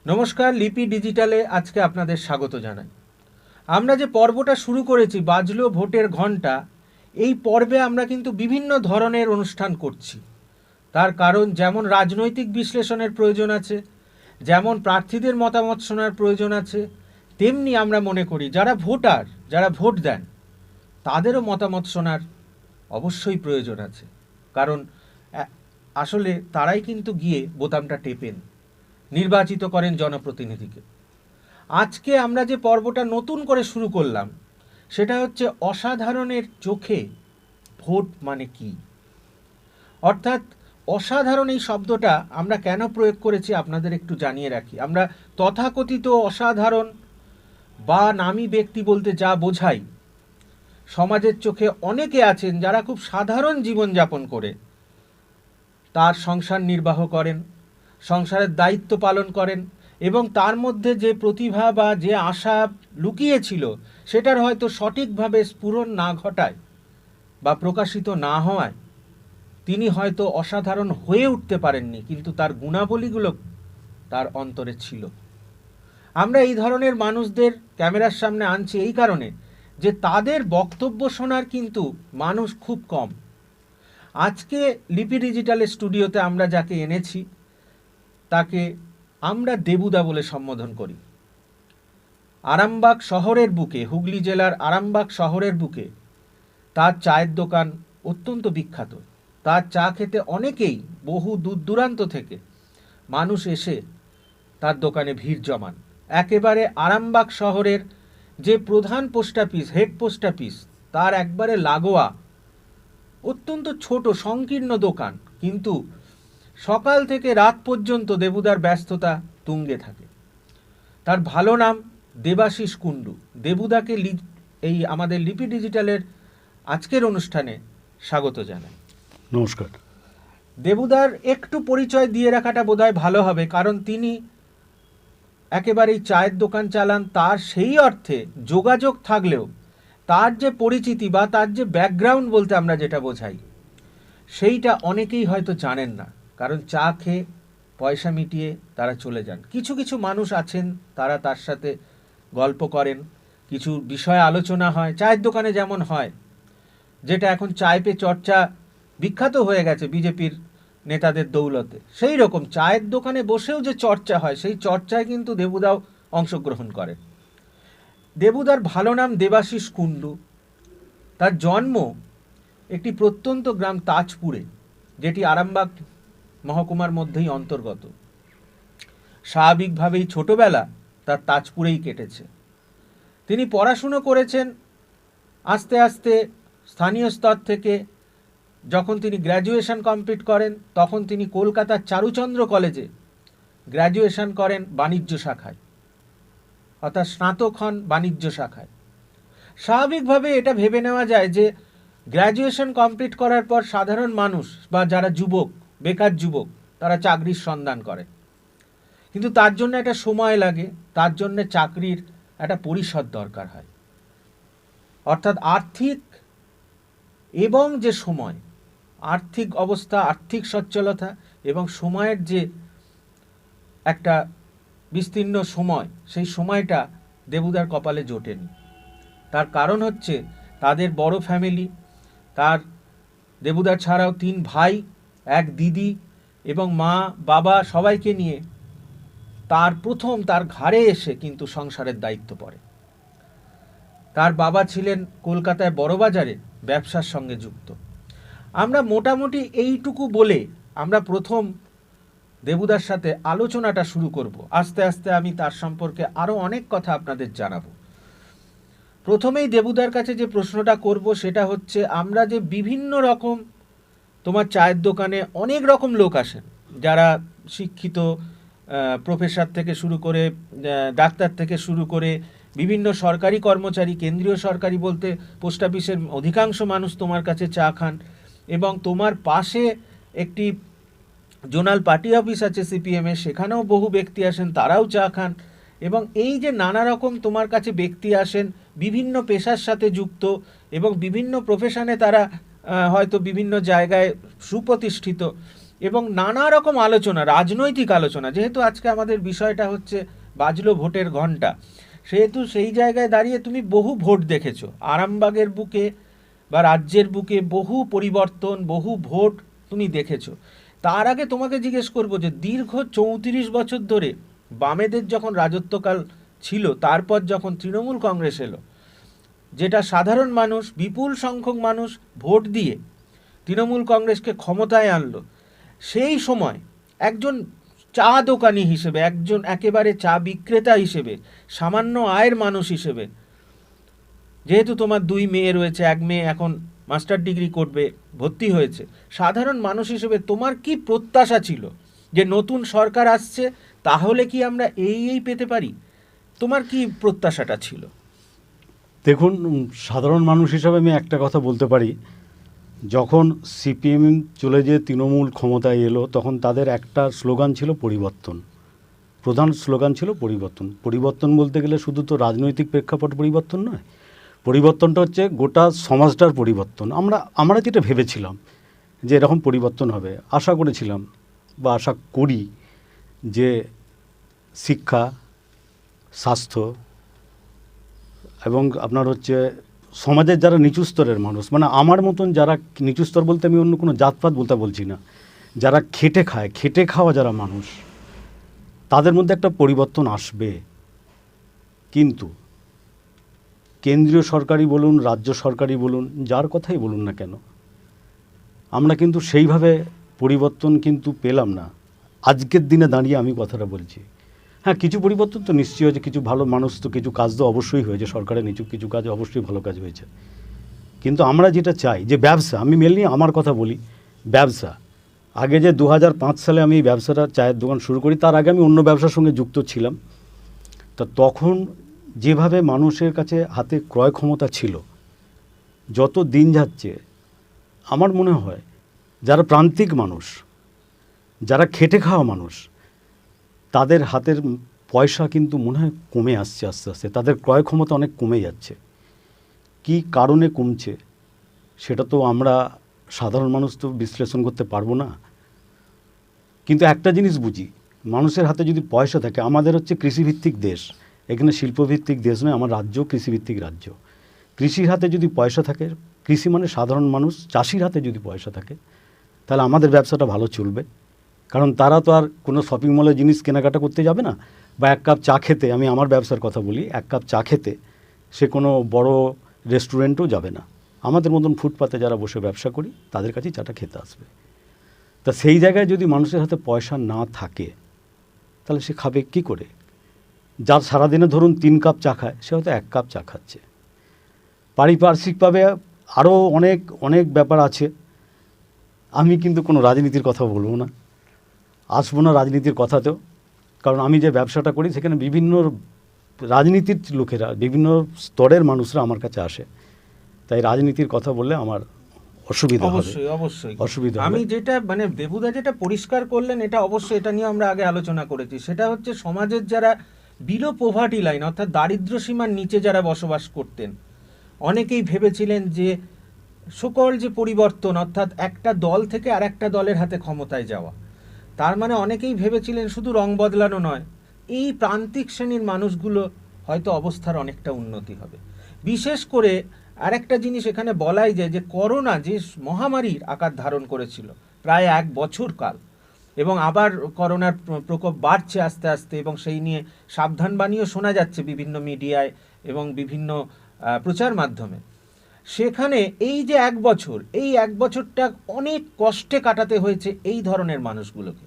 নমস্কার, লিপি ডিজিটালে আজকে আপনাদের স্বাগত জানাই। আমরা যে পর্বটা শুরু করেছি বাজলো ভোটের ঘণ্টা, এই পর্বে আমরা কিন্তু বিভিন্ন ধরনের অনুষ্ঠান করছি। তার কারণ যেমন রাজনৈতিক বিশ্লেষণের প্রয়োজন আছে, যেমন প্রার্থীদের মতামত শোনার প্রয়োজন আছে, তেমনি আমরা মনে করি যারা ভোটার, যারা ভোট দেন, তাদেরও মতামত শোনার অবশ্যই প্রয়োজন আছে। কারণ আসলে তারাই কিন্তু গিয়ে বোতামটা টেপেন, নির্বাচিত করেন জনপ্রতিনিধিকে। আজকে আমরা যে পর্বটা নতুন করে শুরু করলাম সেটা হচ্ছে অসাধারণের চোখে ভোট মানে কি। অর্থাৎ অসাধারণ এই শব্দটা আমরা কেন প্রয়োগ করেছি আপনাদের একটু জানিয়ে রাখি। আমরা তথাকথিত অসাধারণ বা নামী ব্যক্তি বলতে যা বোঝাই, সমাজের চোখে অনেকে আছেন যারা খুব সাধারণ জীবনযাপন করে তার সংসার নির্বাহ করেন, সংসারের দায়িত্ব পালন করেন, এবং তার মধ্যে যে প্রতিভা বা যে আশা লুকিয়েছিল সেটার হয়তো সঠিকভাবে স্ফুরণ না ঘটায় বা প্রকাশিত না হওয়ায় তিনি হয়তো অসাধারণ হয়ে উঠতে পারেননি, কিন্তু তার গুণাবলীগুলো তার অন্তরে ছিল। আমরা এই ধরনের মানুষদের ক্যামেরার সামনে আনছি এই কারণে যে তাদের বক্তব্য শোনার কিন্তু মানুষ খুব কম। আজকে লিপি ডিজিটালের স্টুডিওতে আমরা যাকে এনেছি তাকে আমরা দেবুদা বলে সম্বোধন করি। আরামবাগ শহরের বুকে, হুগলি জেলার আরামবাগ শহরের বুকে তার চায়ের দোকান অত্যন্ত বিখ্যাত। তার চা খেতে অনেকেই বহু দূর দূরান্ত থেকে মানুষ এসে তার দোকানে ভিড় জমান। একেবারে আরামবাগ শহরের যে প্রধান post office, head post office, তার একবারে লাগোয়া অত্যন্ত ছোট সংকীর্ণ দোকান, কিন্তু সকাল থেকে রাত পর্যন্ত দেবুদার ব্যস্ততা তুঙ্গে থাকে। তার ভালো নাম দেবাশিস কুণ্ডু। দেবুদাকে এই আমাদের লিপি ডিজিটালের আজকের অনুষ্ঠানে স্বাগত জানাই। নমস্কার। দেবুদার একটু পরিচয় দিয়ে রাখাটা বোধহয় ভালো হবে, কারণ তিনি একেবারেই চায়ের দোকান চালান। তার সেই অর্থে যোগাযোগ থাকলেও তার যে পরিচিতি বা তার যে ব্যাকগ্রাউন্ড বলতে আমরা যেটা বোঝাই, সেইটা অনেকেই হয়তো জানেন না। কারণ চা খেয়ে পয়সা মিটিয়ে তারা চলে যান। কিছু কিছু মানুষ আছেন তারা তার সাথে গল্প করেন, কিছু বিষয়ে আলোচনা হয়, চায়ের দোকানে যেমন হয়, যেটা এখন চায় পে চর্চা বিখ্যাত হয়ে গেছে বিজেপির নেতাদের দৌলতে। সেই রকম চায়ের দোকানে বসেও যে চর্চা হয়, সেই চর্চায় কিন্তু দেবুদাও অংশগ্রহণ করেন। দেবুদার ভালো নাম দেবাশিস কুণ্ডু। তার জন্ম একটি প্রত্যন্ত গ্রাম তাজপুরে, যেটি আরামবাগ মহকুমার মধ্যেই অন্তর্গত। স্বাভাবিকভাবেই ছোটবেলা তার তাজপুরেই কেটেছে। তিনি পড়াশুনো করেছেন আস্তে আস্তে স্থানীয় স্তর থেকে। যখন তিনি গ্র্যাজুয়েশন কমপ্লিট করেন তখন তিনি কলকাতার চারুচন্দ্র কলেজে গ্র্যাজুয়েশন করেন বাণিজ্য শাখায়, অর্থাৎ স্নাতক হন বাণিজ্য শাখায়। স্বাভাবিকভাবে এটা ভেবে নেওয়া যায় যে গ্র্যাজুয়েশন কমপ্লিট করার পর সাধারণ মানুষ বা যারা যুবক, বেকার যুবক, তারা চাকরির সন্ধান করে, কিন্তু তার জন্য একটা সময় লাগে, তার জন্য চাকরির একটা পরিষদ দরকার হয়। অর্থাৎ আর্থিক এবং যে সময়, আর্থিক অবস্থা, আর্থিক সচ্ছলতা এবং সময়ের যে একটা বিস্তীর্ণ সময়, সেই সময়টা দেবুদার কপালে জোটেনি। তার কারণ হচ্ছে তাদের বড় ফ্যামিলি। তার দেবুদার ছাড়াও 3 ভাই, 1 দিদি এবং মা বাবা সবাইকে নিয়ে তার ঘাড়ে এসে কিন্তু সংসারের দায়িত্ব পড়ে। তার বাবা ছিলেন কলকাতায় বড়বাজারে ব্যবসার সঙ্গে যুক্ত। আমরা মোটামুটি এইটুকু বলে আমরা প্রথম দেবুদার সাথে আলোচনাটা শুরু করব। আস্তে আস্তে আমি তার সম্পর্কে আরও অনেক কথা আপনাদের জানাবো। প্রথমেই দেবুদার কাছে যে প্রশ্নটা করব সেটা হচ্ছে, আমরা যে বিভিন্ন রকম, তোমার চায়ের দোকানে অনেক রকম লোক আসেন, যারা শিক্ষিত, প্রফেসর থেকে শুরু করে ডাক্তার থেকে শুরু করে বিভিন্ন সরকারি কর্মচারী, কেন্দ্রীয় সরকারি বলতে পোস্ট অফিসের অধিকাংশ মানুষ তোমার কাছে চা খান, এবং তোমার পাশে একটি জোনাল পার্টি অফিস আছে সিপিএমের, সেখানেও বহু ব্যক্তি আসেন, তারাও চা খান। এবং এই যে নানা রকম তোমার কাছে ব্যক্তি আসেন, বিভিন্ন পেশার সাথে যুক্ত এবং বিভিন্ন প্রফেশনে তারা হয়তো বিভিন্ন জায়গায় সুপ্রতিষ্ঠিত, এবং নানা রকম আলোচনা, রাজনৈতিক আলোচনা, যেহেতু আজকে আমাদের বিষয়টা হচ্ছে বাজলো ভোটের ঘন্টা, সেহেতু সেই জায়গায় দাঁড়িয়ে তুমি বহু ভোট দেখেছো আরামবাগের বুকে বা রাজ্যের বুকে, বহু পরিবর্তন, বহু ভোট তুমি দেখেছো। তার আগে তোমাকে জিজ্ঞেস করবো যে দীর্ঘ 34 বছর ধরে বামেদের যখন রাজত্বকাল ছিল, তারপর যখন তৃণমূল কংগ্রেস এলো, যেটা সাধারণ মানুষ, বিপুল সংখ্যক মানুষ ভোট দিয়ে তৃণমূল কংগ্রেসকে ক্ষমতায় আনলো, সেই সময় একজন চা দোকানি হিসেবে, একজন একেবারে চা বিক্রেতা হিসেবে, সামান্য আয়ের মানুষ হিসেবে, যেহেতু তোমার 2 মেয়ে রয়েছে, এক মেয়ে এখন মাস্টার ডিগ্রি করবে, ভর্তি হয়েছে, সাধারণ মানুষ হিসেবে তোমার কি প্রত্যাশা ছিল যে নতুন সরকার আসছে, তাহলে কি আমরা এই পেতে পারি? তোমার কি প্রত্যাশাটা ছিল? দেখুন, সাধারণ মানুষ হিসাবে আমি একটা কথা বলতে পারি, যখন সিপিএম চলে যেয়ে তৃণমূল ক্ষমতায় এলো, তখন তাদের একটা স্লোগান ছিল পরিবর্তন। প্রধান স্লোগান ছিল পরিবর্তন। পরিবর্তন বলতে গেলে শুধু তো রাজনৈতিক প্রেক্ষাপট পরিবর্তন নয়, পরিবর্তনটা হচ্ছে গোটা সমাজটার পরিবর্তন। আমরা যেটা ভেবেছিলাম যে এরকম পরিবর্তন হবে, আশা করেছিলাম বা আশা করি যে শিক্ষা, স্বাস্থ্য এবং আপনার হচ্ছে সমাজের যারা নিচু স্তরের মানুষ, মানে আমার মতন যারা নিচু স্তর, বলতে আমি অন্য কোনো জাতপাত বলছি না, যারা খেটে খায়, খেটে খাওয়া যারা মানুষ, তাদের মধ্যে একটা পরিবর্তন আসবে। কিন্তু কেন্দ্রীয় সরকারই বলুন, রাজ্য সরকারই বলুন, যার কথাই বলুন না কেন, আমরা কিন্তু সেইভাবে পরিবর্তন কিন্তু পেলাম না। আজকের দিনে দাঁড়িয়ে আমি কথাটা বলছি, হ্যাঁ কিছু পরিবর্তন তো নিশ্চয়ই হয়েছে, কিছু ভালো মানুষ তো, কিছু কাজ তো অবশ্যই হয়েছে, সরকারের কিছু কাজ অবশ্যই ভালো কাজ হয়েছে। কিন্তু আমরা যেটা চাই যে ব্যবসা, আমি মেনলি আমার কথা বলি, ব্যবসা। আগে যে 2005 সালে আমি এই ব্যবসাটা, চায়ের দোকান শুরু করি, তার আগে আমি অন্য ব্যবসার সঙ্গে যুক্ত ছিলাম। তা তখন যেভাবে মানুষের কাছে হাতে ক্রয় ক্ষমতা ছিল, যত দিন যাচ্ছে আমার মনে হয় যারা প্রান্তিক মানুষ, যারা খেটে খাওয়া মানুষ, তাদের হাতের পয়সা কিন্তু মনে হয় কমে আসছে আস্তে আস্তে, তাদের ক্রয় ক্ষমতা অনেক কমে যাচ্ছে। কি কারণে কমছে সেটা তো আমরা সাধারণ মানুষ তো বিশ্লেষণ করতে পারবো না। কিন্তু একটা জিনিস বুঝি, মানুষের হাতে যদি পয়সা থাকে, আমাদের হচ্ছে কৃষিভিত্তিক দেশ, এখানে শিল্পভিত্তিক দেশ নয়, আমার রাজ্য কৃষিভিত্তিক রাজ্য। কৃষির হাতে যদি পয়সা থাকে, কৃষি মানে সাধারণ মানুষ, চাষির হাতে যদি পয়সা থাকে, তাহলে আমাদের ব্যবসাটা ভালো চলবে। কারণ তারা তো আর কোনো শপিং মলে জিনিস কেনাকাটা করতে যাবে না, বা এক কাপ চা খেতে, আমি আমার ব্যবসার কথা বলি, এক কাপ চা খেতে সে কোনো বড় রেস্টুরেন্টও যাবে না। আমাদের মতন ফুটপাতে যারা বসে ব্যবসা করি, তাদের কাছেই চাটা খেতে আসবে। তা সেই জায়গায় যদি মানুষের হাতে পয়সা না থাকে, তাহলে সে খাবে কি করে? যার সারাদিনে ধরুন 3 কাপ চা খায়, সে হয়তো 1 কাপ চা খাচ্ছে। পারিপার্শ্বিকভাবে আরও অনেক অনেক ব্যাপার আছে। আমি কিন্তু কোনো রাজনীতির কথা বলবো না, আসবো না রাজনীতির কথাতেও, কারণ আমি যে ব্যবসাটা করি সেখানে বিভিন্ন রাজনীতির লোকেরা, বিভিন্ন স্তরের মানুষরা আমার কাছে আসে, তাই রাজনীতির কথা বললে আমার অসুবিধা হবে। অবশ্যই অসুবিধা। আমি যেটা মানে দেবুদা যেটা পরিষ্কার করলেন, এটা অবশ্যই, এটা নিয়ে আমরা আগে আলোচনা করেছি, সেটা হচ্ছে সমাজের যারা বিলো পভার্টি লাইন, অর্থাৎ দারিদ্র্য সীমার নিচে যারা বসবাস করতেন, অনেকেই ভেবেছিলেন যে সকল যে পরিবর্তন, অর্থাৎ একটা দল থেকে আর একটা দলের হাতে ক্ষমতায় যাওয়া, তার মানে অনেকেই ভেবেছিলেন শুধু রং বদলানো নয়, এই প্রান্তিক শ্রেণীর মানুষগুলো হয়তো অবস্থার অনেকটা উন্নতি হবে। বিশেষ করে আরেকটা জিনিস এখানে বলাই যায় যে করোনা যে মহামারীর আকার ধারণ করেছিল প্রায় 1 বছর কাল, এবং আবার করোনার প্রকোপ বাড়ছে আস্তে আস্তে, এবং সেই নিয়ে সাবধানবাণীও শোনা যাচ্ছে বিভিন্ন মিডিয়ায় এবং বিভিন্ন প্রচার মাধ্যমে। সেখানে এই যে 1 বছর, এই 1 বছরটা অনেক কষ্টে কাটাতে হয়েছে এই ধরনের মানুষগুলোকে,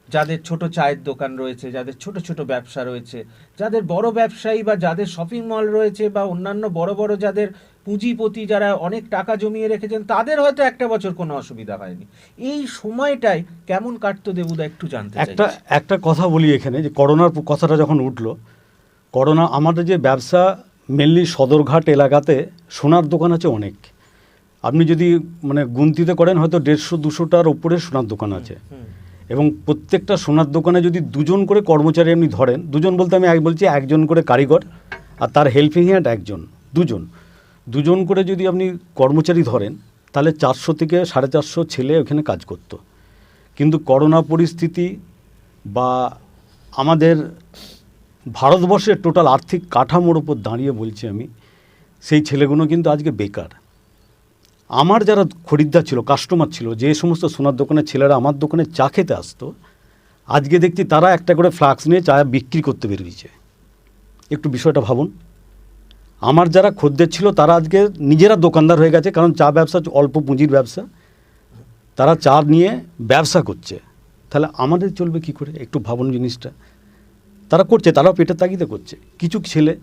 যাদের ছোট চায়ের দোকান রয়েছে, যাদের ছোট ছোট ব্যবসা রয়েছে, যাদের বড় ব্যবসায়ী বা যাদের শপিং মল রয়েছে, বা অন্যান্য বড় বড় যাদের পুঁজিপতি, যারা অনেক টাকা জমিয়ে রেখেছেন, তাদের হয়তো 1টা বছর কোনো অসুবিধা হয়নি। এই সময়টাই কেমন কাটতো দেবুদা, একটু জানতে চাই। একটা কথা বলি এখানে, যে করোনার কথাটা যখন উঠলো, করোনা আমাদের যে ব্যবসা, মেনলি সদরঘাট এলাকাতে সোনার দোকান আছে অনেক। আপনি যদি মানে গুনতিতে করেন, হয়তো 150-200টার ওপরে সোনার দোকান আছে। এবং প্রত্যেকটা সোনার দোকানে যদি 2জন করে কর্মচারী আপনি ধরেন, 2জন বলতে আমি বলছি 1জন করে কারিগর আর তার হেল্পিং হ্যান্ড 1জন, 2জন করে যদি আপনি কর্মচারী ধরেন, তাহলে 400 থেকে 450 ছেলে ওখানে কাজ করতো। কিন্তু করোনা পরিস্থিতি বা আমাদের ভারতবর্ষের টোটাল আর্থিক কাঠামোর উপর দাঁড়িয়ে বলছি আমি, সেই ছেলেগুলো কিন্তু আজকে বেকার। আমার যারা খরিদ্দার ছিল, কাস্টমার ছিল, যে সমস্ত সোনার দোকানের ছেলেরা আমার দোকানে চা খেতে আসতো, আজকে দেখছি তারা একটা করে ফ্লাক্স নিয়ে চা বিক্রি করতে বেরিয়েছে। একটু বিষয়টা ভাবুন। আমার যারা খদ্দের ছিল তারা আজকে নিজেরা দোকানদার হয়ে গেছে, কারণ চা ব্যবসা অল্প পুঁজির ব্যবসা, তারা চা নিয়ে ব্যবসা করছে। তাহলে আমাদের চলবে কি করে? একটু ভাবুন জিনিসটা। তারা করছে, তারাও পেটের তাগিদে করছে। কিছু ছেলে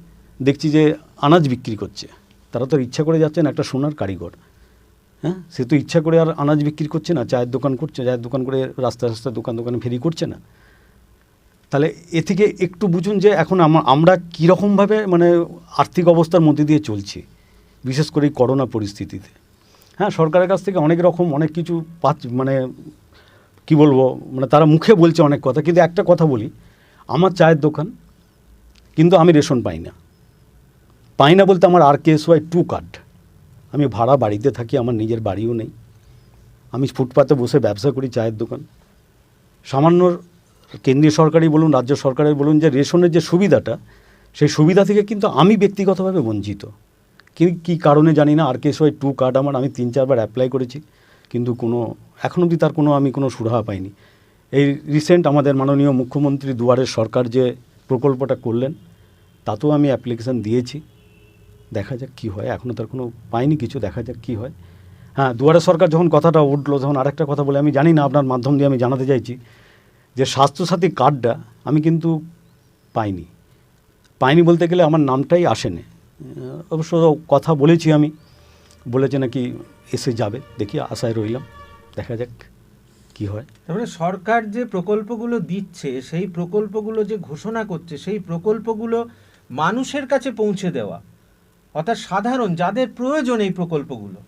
দেখছি যে আনাজ বিক্রি করছে, তারা তো ইচ্ছা করে যাচ্ছেন, একটা সোনার কারিগর, হ্যাঁ, সে তো ইচ্ছা করে আর আনাজ বিক্রি করছে না, চায়ের দোকান করছে, চায়ের দোকান করে রাস্তায় রাস্তায় দোকানে ফেরি করছে না। তাহলে এ থেকে একটু বুঝুন যে এখন আমরা কীরকমভাবে মানে আর্থিক অবস্থার মধ্যে দিয়ে চলছি, বিশেষ করে এই করোনা পরিস্থিতিতে। হ্যাঁ, সরকারের কাছ থেকে অনেক রকম অনেক কিছু মানে কি বলবো, মানে তারা মুখে বলছে অনেক কথা, কিন্তু একটা কথা বলি, আমার চায়ের দোকান, কিন্তু আমি রেশন পাই না বলতে আমার RKSY 2 কার্ড। আমি ভাড়া বাড়িতে থাকি, আমার নিজের বাড়িও নেই, আমি ফুটপাতে বসে ব্যবসা করি চায়ের দোকান। সামান্য কেন্দ্রীয় সরকারই বলুন, রাজ্য সরকারের বলুন, যে রেশনের যে সুবিধাটা, সেই সুবিধা থেকে কিন্তু আমি ব্যক্তিগতভাবে বঞ্চিত। কী কারণে জানি না, RKSY 2 কার্ড আমি 3-4 বার অ্যাপ্লাই করেছি, কিন্তু এখন অবধি তার আমি কোনো সুরাহা পাইনি। এই রিসেন্ট আমাদের মাননীয় মুখ্যমন্ত্রী দুয়ারের সরকার যে প্রকল্পটা করলেন, তাতেও আমি অ্যাপ্লিকেশান দিয়েছি, দেখা যাক কী হয়। এখনও তার কোনো পাইনি কিছু, দেখা যাক কী হয়। হ্যাঁ, দুয়ারের সরকার যখন কথাটা উঠলো, তখন আরেকটা কথা বলে আমি জানি না, আপনার মাধ্যম দিয়ে আমি জানাতে চাইছি যে স্বাস্থ্যসাথী কার্ডটা আমি কিন্তু পাইনি বলতে গেলে আমার নামটাই আসেনি। অবশ্য কথা বলেছি, আমি বলেছে নাকি এসে যাবে, দেখি আশায় রইলাম, দেখা যাক কি হয়। তারপরে সরকার যে প্রকল্পগুলো দিচ্ছে, সেই প্রকল্পগুলো যে ঘোষণা করছে, সেই প্রকল্পগুলো মানুষের কাছে পৌঁছে দেওয়া, অর্থাৎ সাধারণ যাদের প্রয়োজন এই প্রকল্পগুলো,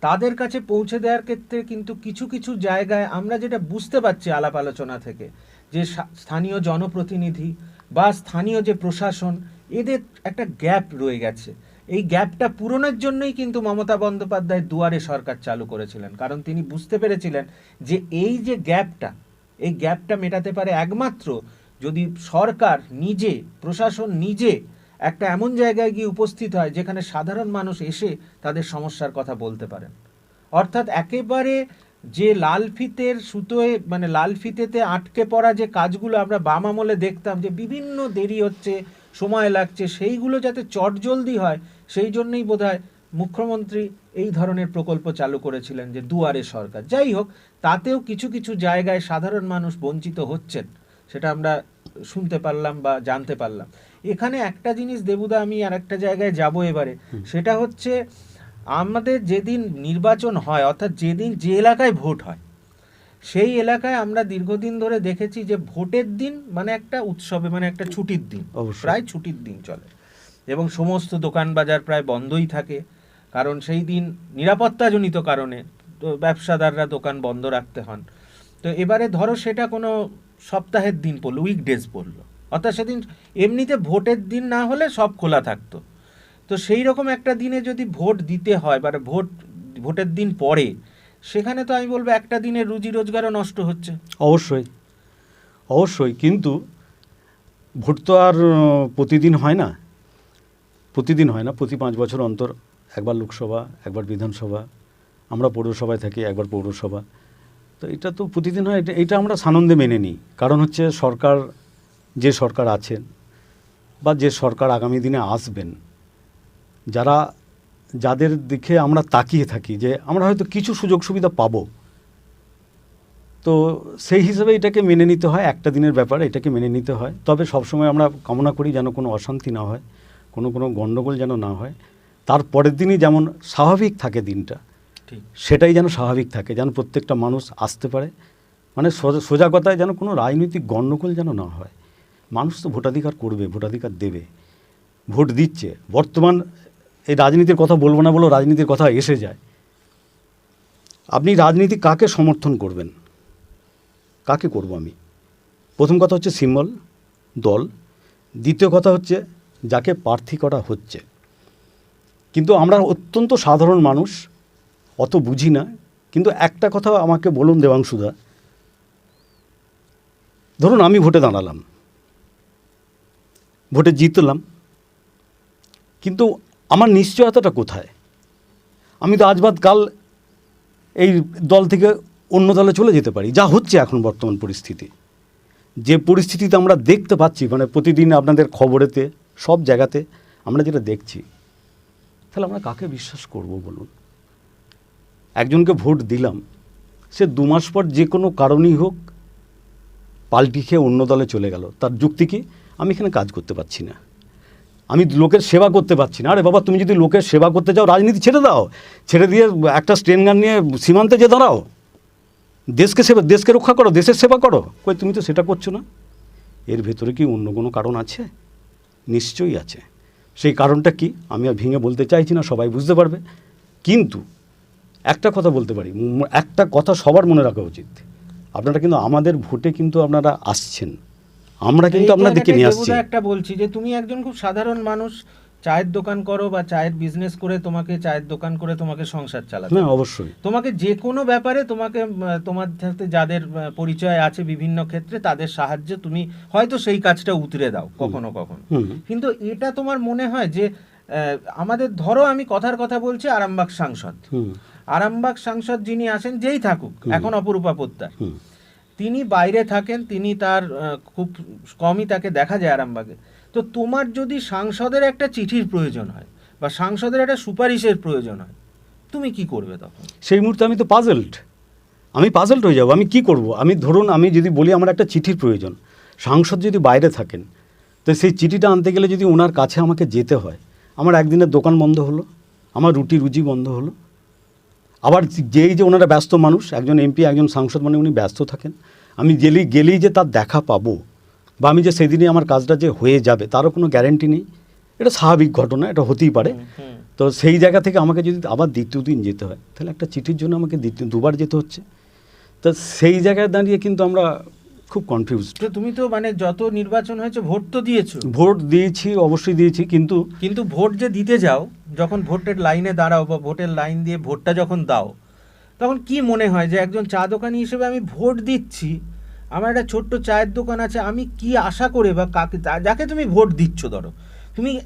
তাদের কাছে পৌঁছে দেওয়ার ক্ষেত্রে কিন্তু কিছু কিছু জায়গায় আমরা যেটা বুঝতে পারছি আলাপ আলোচনা থেকে, যে স্থানীয় জনপ্রতিনিধি বা স্থানীয় যে প্রশাসন, এদের একটা গ্যাপ রয়ে গেছে। এই গ্যাপটা পূরণের জন্যই কিন্তু মমতা বন্দ্যোপাধ্যায় দুয়ারে সরকার চালু করেছিলেন, কারণ তিনি বুঝতে পেরেছিলেন যে এই যে এই গ্যাপটা মেটাতে পারে একমাত্র যদি সরকার নিজে, প্রশাসন নিজে একটা এমন জায়গায় গিয়ে উপস্থিত হয় যেখানে সাধারণ মানুষ এসে তাদের সমস্যার কথা বলতে পারেন। অর্থাৎ একেবারে যে লাল ফিতের সুতোয়, মানে লাল ফিতেতে আটকে পড়া যে কাজগুলো আমরা বাম আমলে দেখতাম, যে বিভিন্ন দেরি হচ্ছে, সময় লাগছে, সেইগুলো যাতে চটজলদি হয়, সেই জন্যই বোধহয় মুখ্যমন্ত্রী এই ধরনের প্রকল্প চালু করেছিলেন, যে দুয়ারে সরকার। যাই হোক, তাতেও কিছু কিছু জায়গায় সাধারণ মানুষ বঞ্চিত হচ্ছেন, সেটা আমরা শুনতে পারলাম বা জানতে পারলাম। এখানে একটা জিনিস দেবুদা, আমি আর একটা জায়গায় যাব এবারে, সেটা হচ্ছে আমাদের যেদিন নির্বাচন হয়, অর্থাৎ যেদিন যে এলাকায় ভোট হয়, সেই এলাকায় আমরা দীর্ঘদিন ধরে দেখেছি যে ভোটের দিন মানে একটা উৎসবে, মানে একটা ছুটির দিন, প্রায় ছুটির দিন চলে, এবং সমস্ত দোকান বাজার প্রায় বন্ধই থাকে, কারণ সেই দিন নিরাপত্তাজনিত কারণে তো ব্যবসাদাররা দোকান বন্ধ রাখতে হন। তো এবারে ধরো সেটা কোনো সপ্তাহের দিন পড়লো, উইকডেজ পড়লো, অর্থাৎ সেদিন এমনিতে ভোটের দিন না হলে সব খোলা থাকতো। তো সেই রকম একটা দিনে যদি ভোট দিতে হয়, বা ভোটের দিন পরে, সেখানে তো আমি বলবো একটা দিনের রুজি রোজগারও নষ্ট হচ্ছে। অবশ্যই, কিন্তু ভোট তো আর প্রতিদিন হয় না, প্রতি 5 বছর অন্তর একবার লোকসভা, একবার বিধানসভা, আমরা পৌরসভায় থাকি, একবার পৌরসভা। তো এটা তো প্রতিদিন হয়, এটা আমরা সানন্দে মেনে নিই। কারণ হচ্ছে যে সরকার আছেন বা যে সরকার আগামী দিনে আসবেন, যাদের দিকে আমরা তাকিয়ে থাকি যে আমরা হয়তো কিছু সুযোগ সুবিধা পাবো, তো সেই হিসাবে এটাকে মেনে নিতে হয়। একটা দিনের ব্যাপার, এটাকে মেনে নিতে হয়। তবে সবসময় আমরা কামনা করি যেন কোনো অশান্তি না হয়, কোনো গণ্ডগোল যেন না হয়। তার পরের দিনই যেমন স্বাভাবিক থাকে দিনটা, সেটাই যেন স্বাভাবিক থাকে, যেন প্রত্যেকটা মানুষ আসতে পারে। মানে সোজা কথায় যেন কোনো রাজনৈতিক গণ্ডগোল যেন না হয়। মানুষ তো ভোটাধিকার করবে, ভোটাধিকার দেবে, ভোট দিচ্ছে। বর্তমান এই রাজনীতির কথা বলবো না বলেও রাজনীতির কথা এসে যায়। আপনি রাজনীতি কাকে সমর্থন করবেন, কাকে করব আমি? প্রথম কথা হচ্ছে সিম্বল, দল। দ্বিতীয় কথা হচ্ছে যাকে প্রার্থী করা হচ্ছে। কিন্তু আমরা অত্যন্ত সাধারণ মানুষ, অত বুঝি না। কিন্তু একটা কথা আমাকে বলুন দেবাংশুদা, ধরুন আমি ভোটে দাঁড়ালাম, ভোটে জিতলাম, কিন্তু আমার নিশ্চয়তাটা কোথায়? আমি তো আজ বাদ কাল এই দল থেকে অন্য দলে চলে যেতে পারি, যা হচ্ছে এখন বর্তমান পরিস্থিতি। যে পরিস্থিতিতে আমরা দেখতে পাচ্ছি, মানে প্রতিদিন আপনাদের খবরেতে সব জায়গাতে আমরা যেটা দেখছি, তাহলে আমরা কাকে বিশ্বাস করব বলুন? একজনকে ভোট দিলাম, সে 2 মাস পর যে কোনো কারণেই হোক পাল্টি খেয়ে অন্য দলে চলে গেল। তার যুক্তি কি? আমি এখানে কাজ করতে পারছি না, আমি লোকের সেবা করতে পারছি না। আরে বাবা, তুমি যদি লোকের সেবা করতে চাও, রাজনীতি ছেড়ে দাও, ছেড়ে দিয়ে একটা স্টেন গান নিয়ে সীমান্তে যে দাঁড়াও, দেশকে রক্ষা করো, দেশের সেবা করো। কই, তুমি তো সেটা করছো না। এর ভেতরে কি অন্য কোনো কারণ আছে? নিশ্চয়ই আছে। সেই কারণটা কি আমি আর ভেঙে বলতে চাইছি না, সবাই বুঝতে পারবে। কিন্তু একটা কথা বলতে পারি, একটা কথা সবার মনে রাখা উচিত, আপনারা কিন্তু আমাদের ভোটে কিন্তু আপনারা আসছেন, আমরা কিন্তু আপনাদেরকে নিয়ে আসছি। একটা বলছি যে তুমি একজন খুব সাধারণ মানুষ, চায়ের দোকান করো বা চায়ের বিজনেস করে তোমাকে চায়ের দোকান করে তোমাকে সংসার চালাতে, হ্যাঁ অবশ্যই, তোমাকে যে কোনো ব্যাপারে তোমাকে তোমার সাথে যাদের পরিচয় আছে বিভিন্ন ক্ষেত্রে তাদের সাহায্যে তুমি হয়তো সেই কাজটা উতরে দাও কখনো কখনো। কিন্তু এটা তোমার মনে হয় যে আমাদের ধরো, আমি কথার কথা বলছি, আরামবাগ সাংসদ, আরামবাগ সাংসদ যিনি আসেন, যেই থাকুক, এখন অপরূপা পোদ্দার, তিনি বাইরে থাকেন, তিনি তার খুব কমই তাকে দেখা যায় আরামবাগে। তো তোমার যদি সাংসদের একটা চিঠির প্রয়োজন হয় বা সাংসদের একটা সুপারিশের প্রয়োজন হয়, তুমি কি করবে তখন? সেই মুহূর্তে আমি তো পাজলড হয়ে যাবো। আমি কি করব? আমি ধরুন, আমি যদি বলি আমার একটা চিঠির প্রয়োজন, সাংসদ যদি বাইরে থাকেন, তো সেই চিঠিটা আনতে গেলে যদি ওনার কাছে আমাকে যেতে হয়, আমার একদিনের দোকান বন্ধ হলো, আমার রুজি বন্ধ হলো। আবার যেই যে ওনারা ব্যস্ত মানুষ, একজন এমপি একজন সাংসদ মানে উনি ব্যস্ত থাকেন, আমি গেলেই যে তার দেখা পাবো বা আমি যে সেদিনই আমার কাজটা যে হয়ে যাবে তারও কোনো গ্যারেন্টি নেই। এটা স্বাভাবিক ঘটনা, এটা হতেই পারে। তো সেই জায়গা থেকে আমাকে যদি আবার দ্বিতীয় দিন যেতে হয়, তাহলে একটা চিঠির জন্য আমাকে দুবার যেতে হচ্ছে। তো সেই জায়গায় দাঁড়িয়ে কিন্তু আমরা খুব কনফিউজড। তো তুমি তো মানে যত নির্বাচন হয়েছে ভোট তো দিয়েছো। ভোট দিয়েছি, অবশ্যই দিয়েছি, কিন্তু ভোট যে দিতে যাও, যখন ভোটের লাইনে দাঁড়াও বা ভোটের লাইন দিয়ে ভোটটা যখন দাও, তখন কি মনে হয় যে একজন চা দোকানি হিসেবে আমি ভোট দিচ্ছি, আমার একটা ছোট্ট চায়ের দোকান আছে, আমি কি আশা করে বা কাকে, যাকে তুমি ভোট দিচ্ছ, ধরো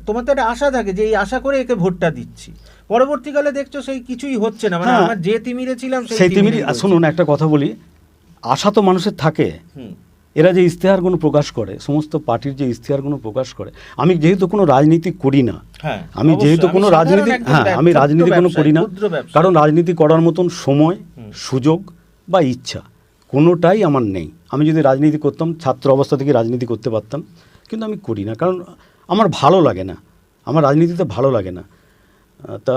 তোমার তো একটা আশা থাকে যে এই আশা করে একে ভোটটা দিচ্ছি, পরবর্তীকালে দেখছো সেই কিছুই হচ্ছে না, মানে আমার যে তিমিরে ছিলাম সেই তিমিরে। শুনুন, একটা কথা বলি, আশা তো মানুষের থাকে। এরা যে ইশতেহারগুলো প্রকাশ করে, সমস্ত পার্টির যে ইশতেহারগুলো প্রকাশ করে, আমি যেহেতু কোনো রাজনীতি করি না, আমি যেহেতু কোনো রাজনীতি আমি রাজনীতি কোনো করি না, কারণ রাজনীতি করার মতন সময়, সুযোগ বা ইচ্ছা কোনোটাই আমার নেই। আমি যদি রাজনীতি করতাম, ছাত্র অবস্থা থেকে রাজনীতি করতে পারতাম, কিন্তু আমি করি না, কারণ আমার ভালো লাগে না, আমার রাজনীতিতে ভালো লাগে না। তা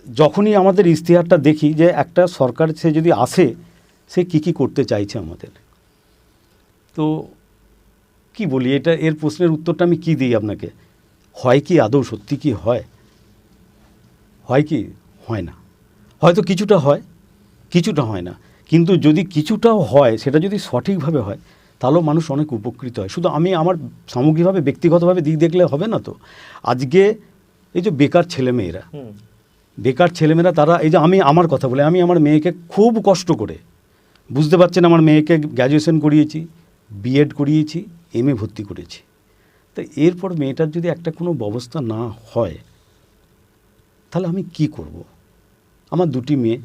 যখনই আমাদের ইশতেহারটা দেখি যে একটা সরকার সে যদি আসে, সে কী করতে চাইছে আমাদের, তো কি বলি, এর প্রশ্নের উত্তরটা আমি কি দিই আপনাকে? হয় কি আদৌ সত্যি কি হয়? হয় কি হয় না? হয়তো কিছুটা হয়, কিছুটা হয় না, কিন্তু যদি কিছুটাও হয়, সেটা যদি সঠিকভাবে হয়, তাহলেও মানুষ অনেক উপকৃত হয়। শুধু আমি আমার সামগ্রিকভাবে ব্যক্তিগতভাবে দিক দেখলে হবে না তো। আজকে এই যে বেকার ছেলেমেয়েরা তারা, এই যে আমি আমার কথা বলে, আমি আমার মেয়েকে খুব কষ্ট করে, বুঝতে পারছেন, আমার মেয়েকে গ্র্যাজুয়েশন করিয়েছি, বিএড করিয়েছি, এমএ ভর্তি করেছি। তো এরপর মেয়েটার যদি একটা কোনো ব্যবস্থা না হয়, তাহলে আমি কি করব? আমার 2টি মেয়ে,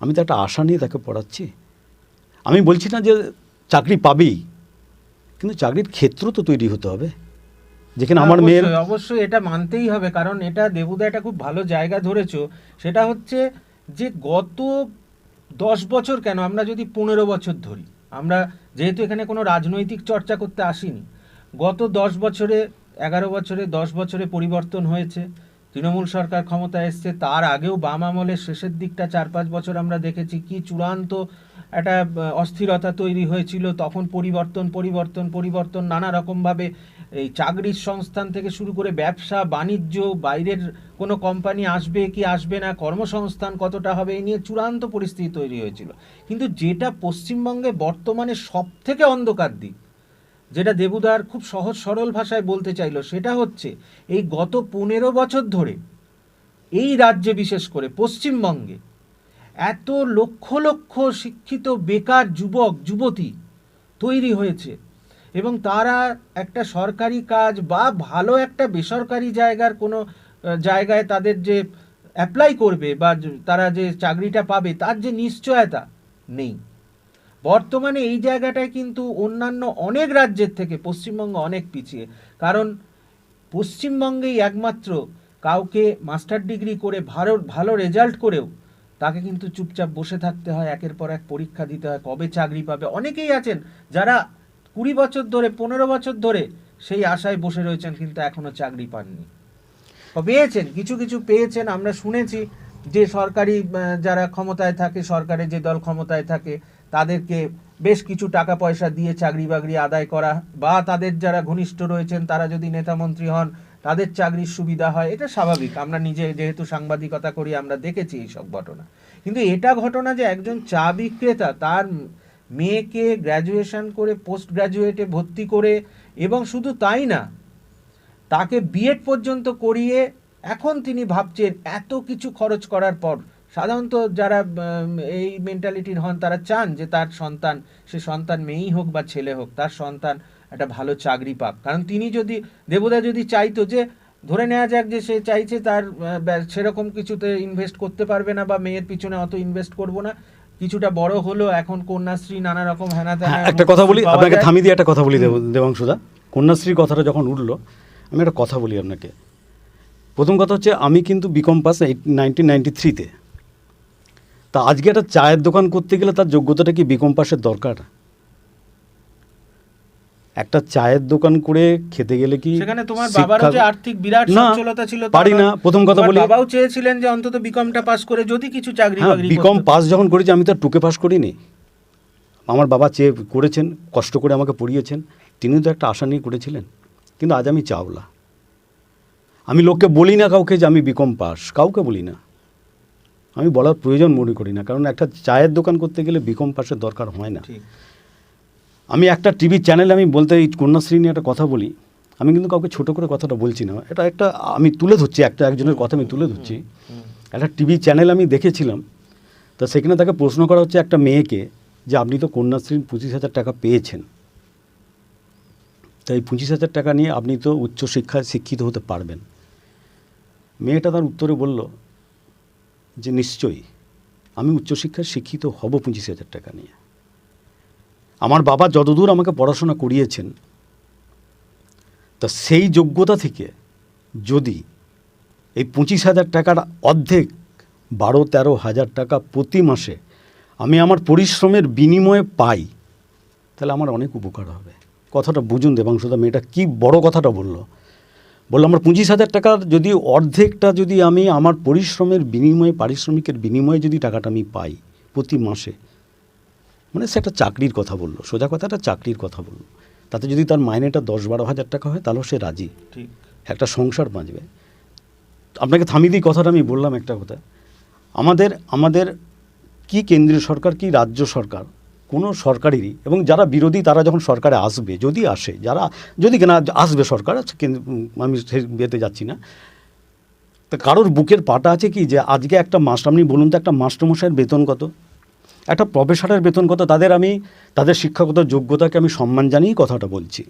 আমি তো একটা আশা নিয়ে তাকে পড়াচ্ছি। আমি বলছি না যে চাকরি পাবেই, কিন্তু চাকরির ক্ষেত্র তো তৈরি হতে হবে, যেখানে আমার মেয়ের অবশ্যই এটা মানতেই হবে। কারণ এটা দেবুদা একটা খুব ভালো জায়গা ধরেছো, সেটা হচ্ছে যে গত 10 বছর কেন, আমরা যদি 15 বছর ধরি, আমরা যেহেতু এখানে কোনো রাজনৈতিক চর্চা করতে আসিনি, গত 10 বছরে, 11 বছরে, 10 বছরে পরিবর্তন হয়েছে। তৃণমূল সরকার ক্ষমতায় এসছে, তার আগেও বাম আমলের শেষের দিকটা 4-5 বছর আমরা দেখেছি কি চূড়ান্ত একটা অস্থিরতা তৈরি হয়েছিল। তখন পরিবর্তন নানা রকমভাবে, এই চাকরির সংস্থান থেকে শুরু করে ব্যবসা বাণিজ্য, বাইরের কোনো কোম্পানি আসবে কি আসবে না, কর্মসংস্থান কতটা হবে, এই নিয়ে চূড়ান্ত পরিস্থিতি তৈরি হয়েছিল। কিন্তু যেটা পশ্চিমবঙ্গে বর্তমানে সবথেকে অন্ধকার দিক, যেটা দেবুদার খুব সহজ সরল ভাষায় বলতে চাইলো, সেটা হচ্ছে এই গত 15 বছর ধরে এই রাজ্যে, বিশেষ করে পশ্চিমবঙ্গে, এত লক্ষ লক্ষ শিক্ষিত বেকার যুবক যুবতী তৈরি হয়েছে, এবং তারা একটা সরকারি কাজ বা ভালো একটা বেসরকারি জায়গার কোনো জায়গায় তাদের যে অ্যাপ্লাই করবে বা তারা যে চাকরিটা পাবে তার যে নিশ্চয়তা নেই। বর্তমানে এই জায়গাটায় কিন্তু অন্যান্য অনেক রাজ্যের থেকে পশ্চিমবঙ্গ অনেক পিছিয়ে, কারণ পশ্চিমবঙ্গেই একমাত্র কাউকে মাস্টার ডিগ্রি করে ভালো ভালো রেজাল্ট করেও তাকে কিন্তু চুপচাপ বসে থাকতে হয়, একের পর এক পরীক্ষা দিতে হয়, কবে চাকরি পাবে। অনেকেই আছেন যারা 20 বছর ধরে 15 বছর ধরে সেই আশায় বসে রয়েছেন কিন্তু এখনো চাকরি পাননি। পেয়েছেন, কিছু কিছু পেয়েছেন, আমরা শুনেছি যে সরকারি যারা ক্ষমতায় থাকে, সরকারের যে দল ক্ষমতায় থাকে তাদেরকে বেশ কিছু টাকা পয়সা দিয়ে চাকরি বাকরি আদায় করা, বা তাদের যারা ঘনিষ্ঠ রয়েছেন তারা যদি নেতামন্ত্রী হন তাদের চাকরির সুবিধা হয়, এটা স্বাভাবিক। আমরা নিজে যেহেতু সাংবাদিকতা করি আমরা দেখেছি এইসব ঘটনা। কিন্তু এটা ঘটনা যে একজন চা বিক্রেতা তার মেয়েকে গ্র্যাজুয়েশন করে পোস্ট গ্র্যাজুয়েটে ভর্তি করে, এবং শুধু তাই না, তাকে বিএড পর্যন্ত করিয়ে এখন তিনি ভাবছেন এত কিছু খরচ করার পর, সাধারণত যারা এই মেন্টালিটির হন তারা চান যে তার সন্তান, সে সন্তান মেয়েই হোক বা ছেলে হোক, তার সন্তান একটা ভালো চাকরি পাক। কারণ তিনি যদি, দেবদা যদি চাইতো যে, ধরে নেওয়া যাক যে সে চাইছে তার সেরকম কিছুতে ইনভেস্ট করতে পারবে না বা মেয়ের পিছনে অত ইনভেস্ট করব না, কিছুটা বড় হলো, এখন কন্যাশ্রী নানা রকম হেনা তেনা। একটা কথা বলি আপনাকে, থামিয়ে দিয়ে একটা কথা বলি দেবাংশুদা, কন্যাশ্রীর কথাটা যখন উঠলো আমি একটা কথা বলি আপনাকে। প্রথম কথা হচ্ছে আমি কিন্তু বিকম পাস 1993-তে। তা আজকে একটা চায়ের দোকান করতে গেলে তার যোগ্যতাটা কি বিকম পাসের দরকার? একটা চায়ের দোকান করে খেতে গেলে কি সেখানে তোমার বাবারও যে আর্থিক বিরাট সচ্ছলতা ছিল, পারি না। প্রথম কথা বলি, বাবাও চেয়েছিলেন যে অন্তত বিকমটা পাস করে যদি কিছু চাকরি বাকরি করতে। বিকম পাস যখন করেছি আমি তো টুকে পাস করিনি। আমার বাবা চেয়ে করেছেন, কষ্ট করে আমাকে পড়িয়েছেন, তিনি তো একটা আশা নিয়ে করেছিলেন। কিন্তু আজ আমি চাওলা। আমি লোককে বলি না কাউকে যে আমি বিকম পাস, কাউকে বলি না, আমি বলার প্রয়োজন মনে করি না, কারণ একটা চায়ের দোকান করতে গেলে বিকম পাসের দরকার হয় না। আমি একটা টিভি চ্যানেলে আমি বলতে এই কন্যাশ্রী নিয়ে একটা কথা বলি, আমি কিন্তু কাউকে ছোট করে কথাটা বলছি না, এটা একটা আমি তুলে ধরছি, একজনের কথা আমি তুলে ধরছি। একটা টিভি চ্যানেল আমি দেখেছিলাম, তা সেখানে তাকে প্রশ্ন করা হচ্ছে একটা মেয়েকে যে আপনি তো কন্যাশ্রীর 25,000 টাকা পেয়েছেন, তাই 25,000 টাকা নিয়ে আপনি তো উচ্চশিক্ষায় শিক্ষিত হতে পারবেন। মেয়েটা তার উত্তরে বলল যে নিশ্চয়ই আমি উচ্চশিক্ষায় শিক্ষিত হব 25,000 টাকা নিয়ে। আমার বাবা যতদূর আমাকে পড়াশোনা করিয়েছেন, তা সেই যোগ্যতা থেকে যদি এই 25,000 টাকার অর্ধেক 12-13 হাজার টাকা প্রতি মাসে আমি আমার পরিশ্রমের বিনিময়ে পাই, তাহলে আমার অনেক উপকার হবে। কথাটা বুঝুন দেবাংশুদা, মেয়েটা কি বড় কথাটা বললো আমার 25,000 টাকার যদি অর্ধেকটা যদি আমি আমার পরিশ্রমের বিনিময়ে, পারিশ্রমিকের বিনিময়ে যদি টাকাটা আমি পাই প্রতি মাসে, মানে সে একটা চাকরির কথা বললো, সোজা কথা একটা চাকরির কথা বললো, তাতে যদি তার মাইনেটা 10-12 হাজার টাকা হয় তাহলেও সে রাজি, একটা সংসার বাঁচবে। আপনাকে থামিয়ে দিই কথাটা, আমি বললাম একটা কথা, আমাদের কি কেন্দ্রীয় সরকার কি রাজ্য সরকার, কোনো সরকারেরই, এবং যারা বিরোধী তারা যখন সরকারে আসবে, যদি আসে, যারা যদি কেনা আসবে সরকার, আমি সেই বিয়েতে যাচ্ছি না, তা কারোর বুকের পাটা আছে কি যে আজকে একটা মাস্টার, আপনি বলুন তো একটা মাস্টারমশাইয়ের বেতন কত, একটা প্রফেসরের বেতন কত? তাদের শিক্ষাগত যোগ্যতাকে আমি সম্মান জানিয়ে কথাটা বলছি।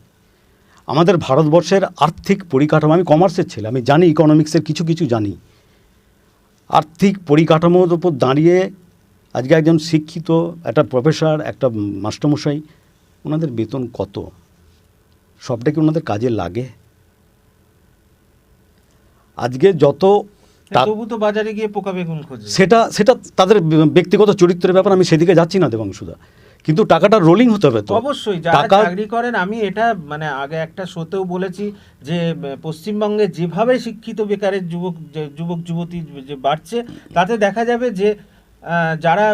আমাদের ভারতবর্ষের আর্থিক পরিকাঠামো, আমি কমার্সের ছেলে, আমি জানি ইকোনমিক্সের কিছু কিছু জানি, আর্থিক পরিকাঠামোর উপর দাঁড়িয়ে আজকে একজন শিক্ষিত একটা প্রফেসর, একটা মাস্টারমশাই, ওনাদের বেতন কত? সবটা কি ওনাদের কাজে লাগে? আজকে যত তবু তো বাজারে গিয়ে পোকা বেগুন খোঁজে, সেটা তাদের ব্যক্তিগত চরিত্রের ব্যাপার, আমি সেদিকে যাচ্ছি না দেবাংশুদা, কিন্তু টাকাটা রোলিং হতে হবে তো অবশ্যই। যারা চাকরি করেন, আমি এটা মানে আগে একটা শোতেও বলেছি যে পশ্চিমবঙ্গে যেভাবে শিক্ষিত বেকারের যুবক যুবতী যে বাড়ছে, তাতে দেখা যাবে যে যারা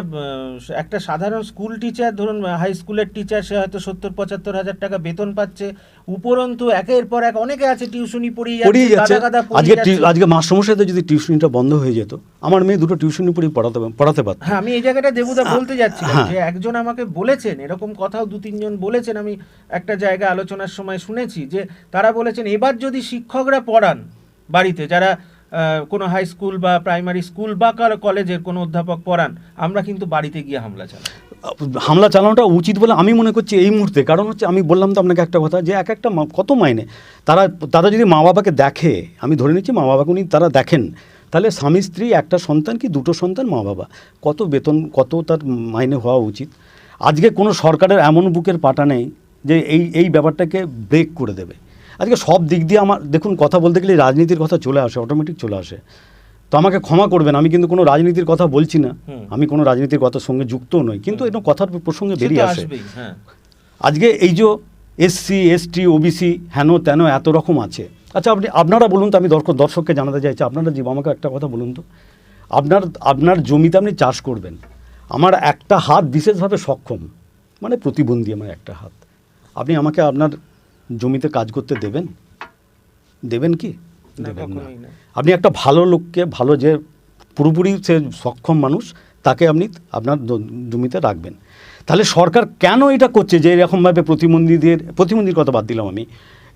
একটা সাধারণ স্কুল টিচার, ধরুন হাই স্কুলের টিচার, সে হয়তো 70-75 হাজার টাকা বেতন পাচ্ছে, উপরন্তু একের পর এক অনেকে আছে টিউশনি পড়িয়ে যাচ্ছে। আজকে মাস্টারমশাইদের যদি টিউশনিটা বন্ধ হয়ে যেত, আমার মেয়ে দুটো টিউশনি পড়িয়ে পড়াতে পারত। হ্যাঁ, আমি এই জায়গাটা দেবুদা বলতে যাচ্ছিলাম যে একজন আমাকে বলেছেন, এরকম কথাও 2-3 জন বলেছেন, আমি একটা জায়গায় আলোচনার সময় শুনেছি যে তারা বলেছেন এবার যদি শিক্ষকরা পড়ান বাড়িতে, যারা কোনো হাই স্কুল বা প্রাইমারি স্কুল বা কলেজের কোনো অধ্যাপক পড়ান, আমরা কিন্তু বাড়িতে গিয়ে হামলা চালাই। হামলা চালানোটা উচিত বলে আমি মনে করছি এই মুহূর্তে। কারণ হচ্ছে আমি বললাম তো আপনাকে একটা কথা, যে এক একটা কত মাইনে তারা যদি মা বাবাকে দেখে, আমি ধরে নিচ্ছি মা বাবাকে উনি তারা দেখেন, তাহলে স্বামী স্ত্রী একটা সন্তান কি দুটো সন্তান, মা বাবা, কত বেতন কত তার মাইনে হওয়া উচিত। আজকে কোনো সরকারের এমন বুকের পাটা নেই যে এই ব্যাপারটাকে ব্রেক করে দেবে। আজকে সব দিক দিয়ে আমার দেখুন, কথা বলতে গেলে রাজনীতির কথা চলে আসে, অটোমেটিক চলে আসে। তো আমাকে ক্ষমা করবেন, আমি কিন্তু কোনো রাজনীতির কথা বলছি না, আমি কোনো রাজনীতির কথার সঙ্গে যুক্তও নই, কিন্তু এটা কথার প্রসঙ্গে বেরিয়ে আসে। আজকে এই যে এসসি এসটি ওবিসি হেন তেন এত রকম আছে। আচ্ছা আপনারা বলুন তো, আমি দর্শককে জানাতে চাইছি, আপনারা আমাকে একটা কথা বলুন তো, আপনার জমিতে আপনি চাষ করবেন, আমার একটা হাত বিশেষভাবে সক্ষম, মানে প্রতিবন্ধী আমার একটা হাত, আপনি আমাকে আপনার জমিতে কাজ করতে দেবেন কি? দেবেন না। আপনি একটা ভালো লোককে, ভালো যে পুরোপুরি সে সক্ষম মানুষ, তাকে আপনি আপনার জমিতে রাখবেন। তাহলে সরকার কেন এটা করছে যে এরকমভাবে প্রতিবন্ধীর কথা বাদ দিলাম আমি,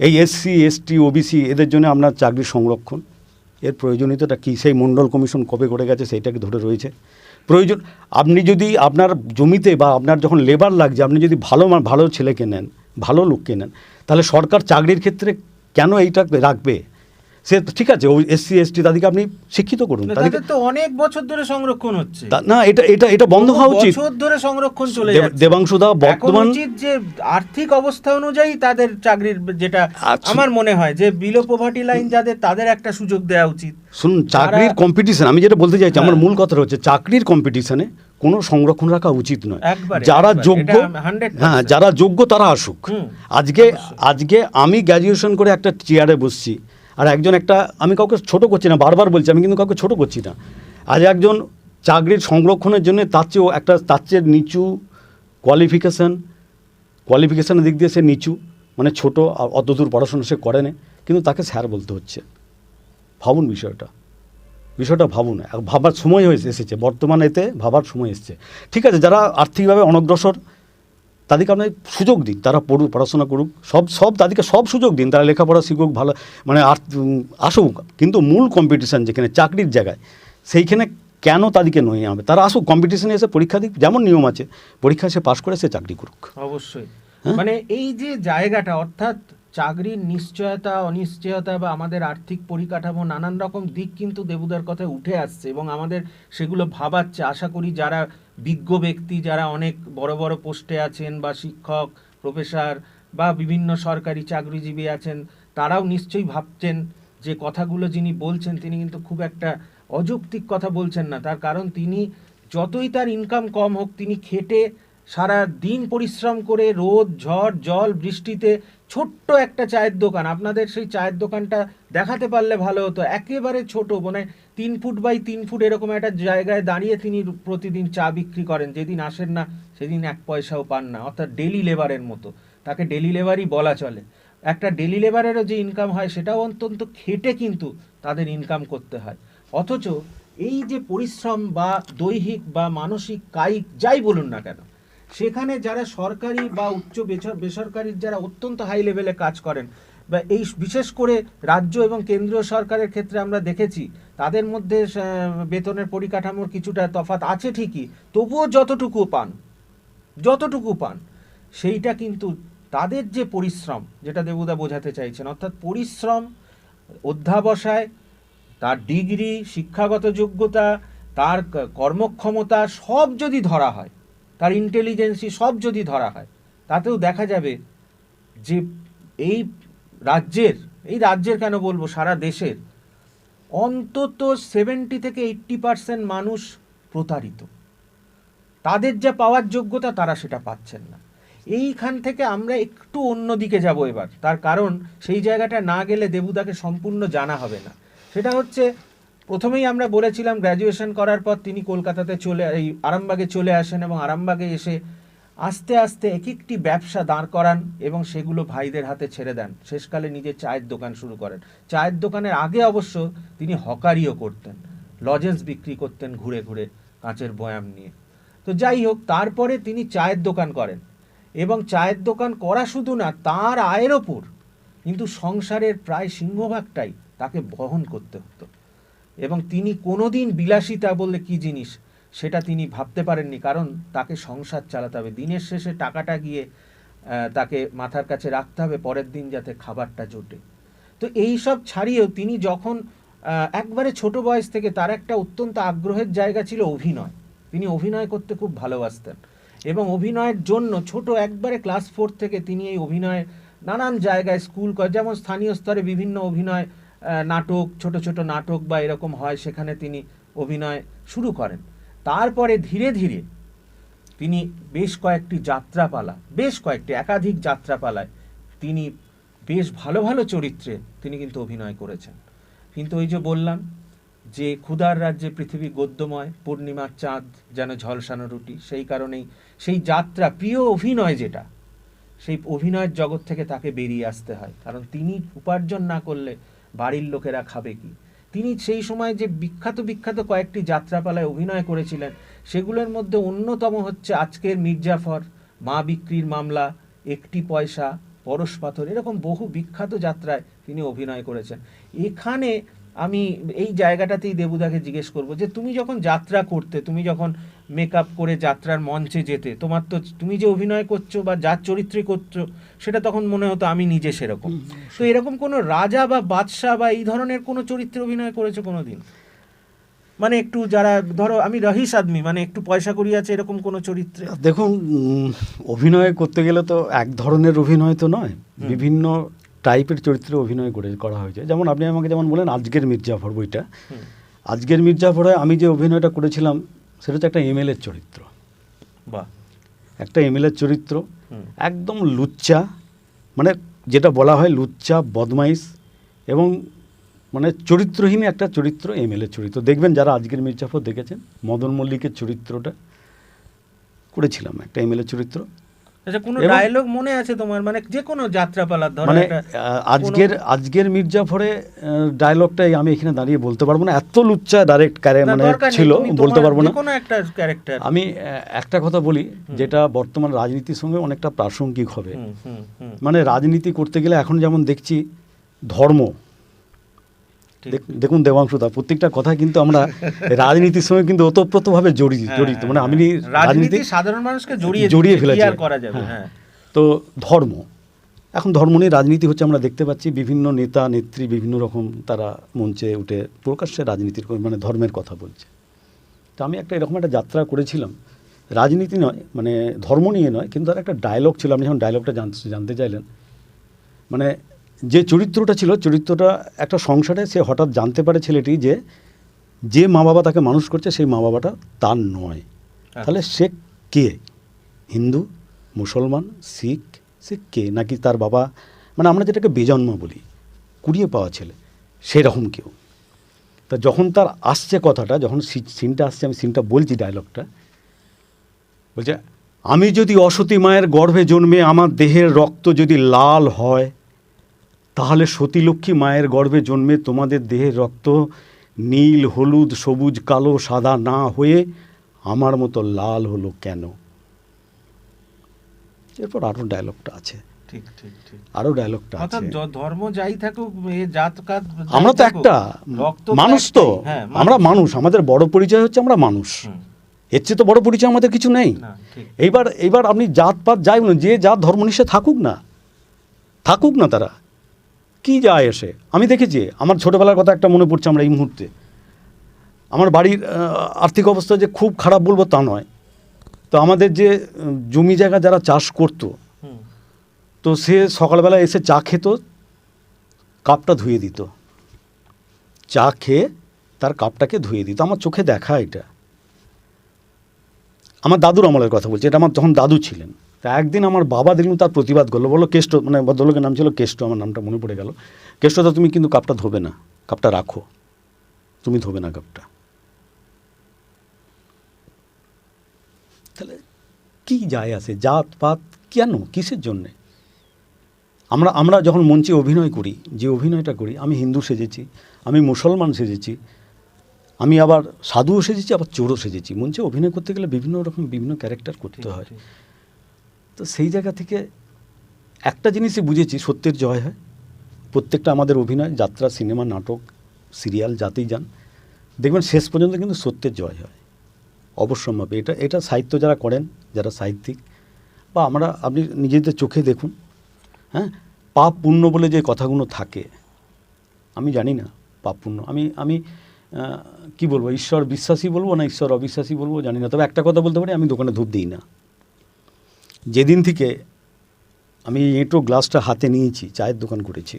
এই এসসি এসটি ওবিসি এদের জন্য আপনার চাকরির সংরক্ষণ, এর প্রয়োজনীয়তাটা কী? সেই মণ্ডল কমিশন কবে করে গেছে সেইটাকে ধরে রয়েছে প্রয়োজন। আপনি যদি আপনার জমিতে বা আপনার যখন লেবার লাগছে, আপনি যদি ভালো ছেলেকে নেন, ভালো লোককে নেন, তাহলে সরকার চাকরির ক্ষেত্রে কেন এইটা রাখবে? সে ঠিক আছে, ওই এসসি এসটি তাদেরকে আপনি শিক্ষিত করুন, তাদের তো অনেক বছর ধরে সংরক্ষণ হচ্ছে না, এটা বন্ধ হওয়া উচিত। বছর ধরে সংরক্ষণ চলে যাচ্ছে। দেবাংশুদা, বর্তমান উচিত যে আর্থিক অবস্থা অনুযায়ী তাদের চাকরির, যেটা আমার মনে হয় যে বিলো পভার্টি লাইন যাদের, তাদের একটা সুযোগ দেওয়া উচিত। শুনুন, চাকরির কম্পিটিশন, আমি যেটা বলতে চাইছি, আমার মূল কথাটা হচ্ছে চাকরির কম্পিটিশনে কোনো সংরক্ষণ রাখা উচিত নয়। যারা যোগ্য, হ্যাঁ যারা যোগ্য তারা আসুক। আজকে আমি গ্র্যাজুয়েশন করে একটা চেয়ারে বসছি, আর একজন আমি কাউকে ছোট করছি না, বারবার বলছি, আমি কিন্তু কাউকে ছোট করছি না। আজ একজন চাকরির সংরক্ষণের জন্য তার চেয়ে নিচু কোয়ালিফিকেশনের দিক দিয়ে সে নিচু, মানে ছোট, অতদূর পড়াশোনা সে করে না, কিন্তু তাকে স্যার বলতে হচ্ছে। ভাবুন বিষয়টা ভাবুন, ভাবার সময় এসেছে, বর্তমানে এতে ভাবার সময় এসেছে। ঠিক আছে, যারা আর্থিকভাবে অনগ্রসর তাদেরকে আপনার সুযোগ দিন, তারা পড়াশোনা করুক, সব তাদেরকে সব সুযোগ দিন, তারা লেখাপড়া শিখুক, ভালো মানে আসুক, কিন্তু মূল কম্পিটিশান যেখানে চাকরির জায়গায়, সেইখানে কেন তাদেরকে নয় হবে? তারা আসুক, কম্পিটিশানে এসে পরীক্ষা দিক, যেমন নিয়ম আছে, পরীক্ষায় সে পাশ করে সে চাকরি করুক। অবশ্যই, মানে এই যে জায়গাটা, অর্থাৎ চাকরির নিশ্চয়তা অনিশ্চয়তা বা আমাদের আর্থিক পরিকাঠামো, নানান রকম দিক কিন্তু দেবুদার কথায় উঠে আসছে এবং আমাদের সেগুলো ভাবাচ্ছে। আশা করি যারা বিজ্ঞ ব্যক্তি, যারা অনেক বড় বড় পোস্টে আছেন বা শিক্ষক, প্রফেসর বা বিভিন্ন সরকারি চাকরিজীবী আছেন, তারাও নিশ্চয়ই ভাবছেন যে কথাগুলো যিনি বলছেন তিনি কিন্তু খুব একটা অযৌক্তিক কথা বলছেন না। তার কারণ তিনি যতই তার ইনকাম কম হোক, তিনি খেটে সারা দিন পরিশ্রম করে, রোদ ঝড় জল বৃষ্টিতে, ছোট্ট একটা চায়ের দোকান, আপনাদের সেই চায়ের দোকানটা দেখাতে পারলে ভালো হতো, একেবারে ছোট, মানে 3 ফুট বাই 3 ফুট এরকম একটা জায়গায় দাঁড়িয়ে তিনি প্রতিদিন চা বিক্রি করেন। যেদিন আসেন না সেদিন 1 পয়সাও পান না, অর্থাৎ ডেলি লেবারের মতো, তাকে ডেলি লেবারই বলা চলে। একটা ডেলি লেবারেরও যে ইনকাম হয় সেটাও অত্যন্ত খেটে কিন্তু তাদের ইনকাম করতে হয়। অথচ এই যে পরিশ্রম বা দৈহিক বা মানসিক কায়িক যাই বলুন না কেন, সেখানে যারা সরকারি বা উচ্চ বেসরকারির যারা অত্যন্ত হাই লেভেলে কাজ করেন, বা এই বিশেষ করে রাজ্য এবং কেন্দ্রীয় সরকারের ক্ষেত্রে আমরা দেখেছি তাদের মধ্যে বেতনের পরিকাঠামোর কিছুটা তফাৎ আছে ঠিকই, তবুও যতটুকু পান সেইটা কিন্তু তাদের যে পরিশ্রম, যেটা দেবুদা বোঝাতে চাইছেন, অর্থাৎ পরিশ্রম, অধ্যাবসায়, তার ডিগ্রি, শিক্ষাগত যোগ্যতা, তার কর্মক্ষমতা সব যদি ধরা হয়, তার ইন্টেলিজেন্সি সব যদি ধরা হয়, তাতেও দেখা যাবে যে এই রাজ্যের কেন বলবো, সারা দেশের অন্তত 70 থেকে 80% মানুষ প্রতারিত। তাদের যা পাওয়ার যোগ্যতা তারা সেটা পাচ্ছেন না। এইখান থেকে আমরা একটু অন্যদিকে যাব এবার, তার কারণ সেই জায়গাটা না গেলে দেবুদাকে সম্পূর্ণ জানা হবে না। সেটা হচ্ছে, প্রথমেই আমরা বলেছিলাম গ্র্যাজুয়েশন করার পর তিনি কলকাতাতে আরামবাগে চলে আসেন এবং আরামবাগে এসে আস্তে আস্তে একটি ব্যবসা দাঁড় করান এবং সেগুলো ভাইদের হাতে ছেড়ে দেন। শেষকালে নিজের চায়ের দোকান শুরু করেন। চায়ের দোকানের আগে অবশ্য তিনি হকারিও করতেন, লজেন্স বিক্রি করতেন ঘুরে ঘুরে কাঁচের বয়াম নিয়ে। তো যাই হোক, তারপরে তিনি চায়ের দোকান করেন এবং চায়ের দোকান করা শুধু না, তার আয়ের ওপর কিন্তু সংসারের প্রায় সিংহভাগটাই তাকে বহন করতে হতো। এবং তিনি কোনোদিন বিলাসিতা বললে কি জিনিস সেটা তিনি ভাবতে পারেননি, কারণ তাকে সংসার চালাতে হবে, দিনের শেষে টাকাটা গিয়ে তাকে মাথার কাছে রাখতে হবে, পরের দিন যাতে খাবারটা জোটে। তো এই সব ছাড়িয়েও তিনি যখন একবারে ছোট বয়স থেকে তার একটা অত্যন্ত আগ্রহের জায়গা ছিল অভিনয়, তিনি অভিনয় করতে খুব ভালোবাসতেন এবং অভিনয়ের জন্য ছোট একবারে ক্লাস 4 থেকে তিনি এই অভিনয়ের নানান জায়গায় স্কুল করে, যেমন স্থানীয় স্তরে বিভিন্ন অভিনয় নাটক, ছোট ছোট নাটক বা এরকম হয়, সেখানে তিনি অভিনয় শুরু করেন। তারপরে ধীরে ধীরে তিনি একাধিক যাত্রাপালায় তিনি বেশ ভালো ভালো চরিত্রে তিনি কিন্তু অভিনয় করেছেন। কিন্তু ওই যে বললাম যে ক্ষুধার রাজ্যে পৃথিবী গদ্যময়, পূর্ণিমার চাঁদ যেন ঝলসানো রুটি, সেই কারণেই সেই যাত্রা, প্রিয় অভিনয় যেটা, সেই অভিনয়ের জগৎ থেকে তাকে বেরিয়ে আসতে হয়, কারণ তিনি উপার্জন না করলে বাড়ির লোকেরা খাবে কি। তিনি সেই সময় যে বিখ্যাত কয়েকটি যাত্রাপালায় অভিনয় করেছিলেন, সেগুলোর মধ্যে অন্যতম হচ্ছে আজকের মির্জাফর, মা বিক্রির মামলা, একটি পয়সা, পরশ পাথর, এরকম বহু বিখ্যাত যাত্রায় তিনি অভিনয় করেছেন। এখানে আমি এই জায়গাটাতেই দেবুদাকে জিজ্ঞেস করব যে তুমি যখন যাত্রা করতে, তুমি যখন মেকআপ করে যাত্রার মঞ্চে যেতে, তোমার তো তুমি যে অভিনয় করছো বা যার চরিত্রে করছো, সেটা তখন মনে হতো আমি নিজে সেরকম। তো এরকম কোনো রাজা বা বাদশাহ বা এই ধরনের কোনো চরিত্রে অভিনয় করেছো কোনো দিন? মানে একটু যারা ধরো আমি রহিস আদমি, মানে একটু পয়সা করি আছে, এরকম কোনো চরিত্রে? দেখুন, অভিনয় করতে গেলে তো এক ধরনের অভিনয় তো নয়, বিভিন্ন টাইপের চরিত্রে অভিনয় করা হয়েছে। যেমন আপনি আমাকে যেমন বলেন আজকের মির্জাফর বইটা, আজকের মির্জাফরে আমি যে অভিনয়টা করেছিলাম সেটা হচ্ছে একটা এমএলএর চরিত্র। বাহ, একটা এমএলএর চরিত্র, একদম লুচ্চা, মানে যেটা বলা হয় লুচ্চা, বদমাইশ এবং মানে চরিত্রহীন একটা চরিত্র, এমএলএর চরিত্র। দেখবেন যারা আজকের মির্জাফর দেখেছেন, মদন মল্লিকের চরিত্রটা করেছিলাম, একটা এমএলএর চরিত্র। আচ্ছা, কোনো ডায়লগ মনে আছে তোমার, মানে যে কোনো যাত্রাপালার? ধরো মানে আজকের মির্জাফরে ডায়লগটাই আমি এখানে দাঁড়িয়ে বলতে পারবো না, এত লুচ্চা ডাইরেক্ট মানে ছিল, বলতে পারবো না। কোনো একটা ক্যারেক্টার আমি একটা কথা বলি যেটা বর্তমান রাজনীতির সঙ্গে অনেকটা প্রাসঙ্গিক হবে। মানে রাজনীতি করতে গেলে এখন যেমন দেখছি ধর্ম, দেখুন দেবাংশুদা, প্রত্যেকটা কথা কিন্তু আমরা রাজনীতির সঙ্গে কিন্তু ওতপ্রোতভাবে জড়িত, মানে আমি রাজনীতি সাধারণ মানুষকে জড়িয়ে ফেলেছি। হ্যাঁ। তো ধর্ম, এখন ধর্ম নিয়ে রাজনীতি হচ্ছে, আমরা দেখতে পাচ্ছি বিভিন্ন নেতা নেত্রী বিভিন্ন রকম তারা মঞ্চে উঠে প্রকাশ্যে রাজনীতির মানে ধর্মের কথা বলছে। তো আমি এরকম একটা যাত্রা করেছিলাম, রাজনীতি নয়, মানে ধর্ম নিয়ে নয়, কিন্তু তার একটা ডায়লগ ছিল। আপনি যখন ডায়লগটা জানতে চাইলেন, মানে যে চরিত্রটা ছিল, চরিত্রটা একটা সংসারে সে হঠাৎ জানতে পারে ছেলেটি যে মা বাবা তাকে মানুষ করছে সেই মা বাবাটা তার নয়। তাহলে সে কে? হিন্দু, মুসলমান, শিখ, সে কে? নাকি তার বাবা, মানে আমরা যেটাকে বেজন্মা বলি, কুড়িয়ে পাওয়া ছেলে, সেরকম কেউ। তা যখন তার আসছে কথাটা, যখন সিনটা আসছে, আমি সিনটা বলছি, ডায়লগটা বলছে, আমি যদি অসতী মায়ের গর্ভে জন্মে আমার দেহের রক্ত যদি লাল হয়, তাহলে সতীলক্ষ্মী মায়ের গর্ভে জন্মে তোমাদের দেহের রক্ত নীল, হলুদ, সবুজ, কালো, সাদা না হয়ে আমার মতো লাল হলো কেন? এরপর আরও ডায়লগটা আছে, ঠিক ঠিক ঠিক, আরও ডায়লগটা আছে। ধর্ম যাই থাকুক, জাতকাত, আমরা তো একটা মানুষ, তো আমরা মানুষ, আমাদের বড় পরিচয় হচ্ছে আমরা মানুষ, এর চেয়ে তো বড় পরিচয় আমাদের কিছু নেই। এইবার আপনি জাতপাত যাই বলুন, যে জাত ধর্ম নিষে থাকুক না তারা, কি যায় এসে? আমি দেখেছি, আমার ছোটোবেলার কথা একটা মনে পড়ছে আমরা এই মুহূর্তে। আমার বাড়ির আর্থিক অবস্থা যে খুব খারাপ বলবো তা নয়, তো আমাদের যে জমি জায়গা যারা চাষ করতো, তো সে সকালবেলা এসে চা খেত, কাপটা ধুয়ে দিত, চা খেয়ে তার কাপটাকে ধুয়ে দিত। আমার চোখে দেখা এটা, আমার দাদুর আমলের কথা বলছি, এটা আমার যখন দাদু ছিলেন। তা একদিন আমার বাবা দেখলাম তার প্রতিবাদ করলো, বললো কেষ্ট, মানে ভদ্রলোকের নাম ছিল কেষ্ট, আমার নামটা মনে পড়ে গেল। কেষ্টদা, তুমি কিন্তু কাপটা ধোবে না, কাপটা রাখো, তুমি ধোবে না কাপটা। তাহলে কি যায় আসে জাত পাত, কেন, কিসের জন্যে? আমরা যখন মঞ্চে অভিনয় করি, যে অভিনয়টা করি, আমি হিন্দু সেজেছি, আমি মুসলমান সেজেছি, আমি আবার সাধুও সেজেছি, আবার চোরও সেজেছি। মঞ্চে অভিনয় করতে গেলে বিভিন্ন রকম বিভিন্ন ক্যারেক্টার করতে হয়। তো সেই জায়গা থেকে একটা জিনিসই বুঝেছি, সত্যের জয় হয়। প্রত্যেকটা আমাদের অভিনয়, যাত্রা, সিনেমা, নাটক, সিরিয়াল, যাতেই যান, দেখবেন শেষ পর্যন্ত কিন্তু সত্যের জয় হয়। অবশ্যম্ভাবী। এটা সাহিত্য যারা করেন, যারা সাহিত্যিক বা আপনি নিজেদের চোখে দেখুন, হ্যাঁ, পাপ পুণ্য বলে যে কথাগুলো থাকে, আমি জানি না পাপ পুণ্য, আমি কি বলবো, ঈশ্বর বিশ্বাসী বলবো না ঈশ্বর অবিশ্বাসী বলবো জানি না। তবে একটা কথা বলতে পারি, আমি দোকানে ধূপ দিই না। যেদিন থেকে আমি এঁটো গ্লাসটা হাতে নিয়েছি, চায়ের দোকান করেছি,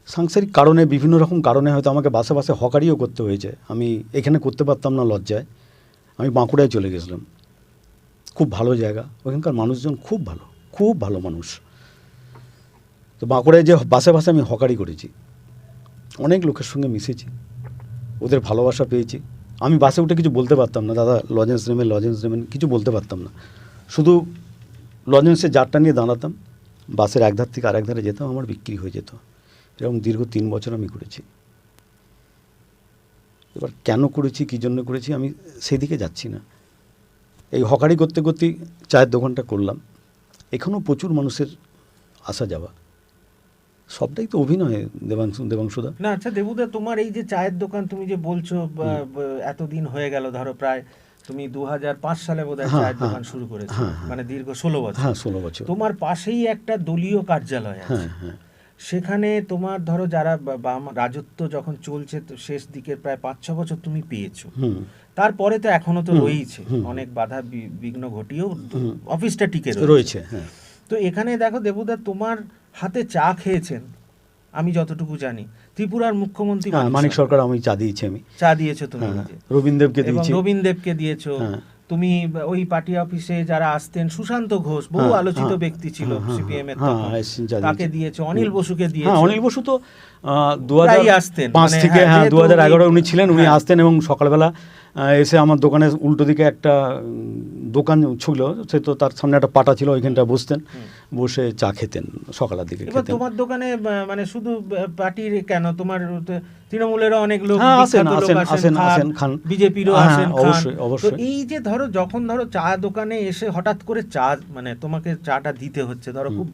সাংসারিক কারণে, বিভিন্ন রকম কারণে হয়তো আমাকে বাসে বাসে হকারিও করতে হয়েছে। আমি এখানে করতে পারতাম না লজ্জায়, আমি বাঁকুড়ায় চলে গেছিলাম। খুব ভালো জায়গা, ওখানকার মানুষজন খুব ভালো, খুব ভালো মানুষ। তো বাঁকুড়ায় যে বাসে বাসে আমি হকারি করেছি, অনেক লোকের সঙ্গে মিশেছি, ওদের ভালোবাসা পেয়েছি। আমি বাসে উঠে কিছু বলতে পারতাম না, দাদা লজেন্স নেবেন কিছু বলতে পারতাম না। শুধু লজেন্সের জারটা নিয়ে দাঁড়াতাম, বাসের এক ধার থেকে আরেক ধারে যেতাম, আমার বিক্রি হয়ে যেত। এরকম দীর্ঘ 3 বছর আমি করেছি। এবার কেন করেছি, কী জন্য করেছি, আমি সেদিকে যাচ্ছি না। এই হকারি করতে করতেই চায়ের দোকানটা করলাম। এখানেও প্রচুর মানুষের আসা যাওয়া, সবটাই তো অভিনয় দেবাংশুদা। না আচ্ছা দেবুদা, তোমার এই যে চায়ের দোকান তুমি যে বলছো এতদিন হয়ে গেল, ধরো প্রায় তুমি 2005 সালে বোধহয় চায়ের দোকান শুরু করেছো, মানে দীর্ঘ 16 বছর। হ্যাঁ, 16 বছর। তোমার পাশেই একটা দলীয় কার্যালয় আছে। হ্যাঁ। সেখানে তোমার ধরো যারা রাজত্ব যখন চলছে, তো শেষ দিকের প্রায় 5-6 বছর তুমি পেয়েছো। তারপরে তো এখনো তো রয়েছে, অনেক বাধা বিঘ্ন ঘটিয়েও অফিসটা টিকে রয়েছে। হ্যাঁ। তো এখানে দেখো দেবুদা, তোমার হাতে চা খেয়েছেন আমি যতটুকু জানি ত্রিপুরার মুখ্যমন্ত্রী মানিক সরকার, আমি চা দিয়েছি, চা দিয়েছো তুমি নিজে, রবীন দেবকে দিয়েছো। তুমি ওই পার্টি অফিসে যারা আসতেন, সুশান্ত ঘোষ বহু আলোচিত ব্যক্তি ছিল সিপিএম এর, তাকে দিয়েছো। অনিল বসুকে দিয়েছো। অনিল বসু তো 2005 থেকে 2011 উনি ছিলেন, উনি আসতেন এবং সকালবেলা এসে আমার দোকানের উল্টো দিকে একটা দোকান ছিল, সে তো তার সামনে একটা পাটা ছিল, ওইখানটা বসতেন, বসে চা খেতেন সকালের দিকে। এবার তোমার দোকানে মানে শুধু পার্টির কেন, তোমার তৃণমূলেরও অনেক লোক আসেন, খান, বিজেপিরও আসেন, অবশ্যই। এই যে ধরো যখন চা দোকানে এসে হঠাৎ করে চা, মানে তোমাকে চাটা দিতে হচ্ছে, ধরো খুব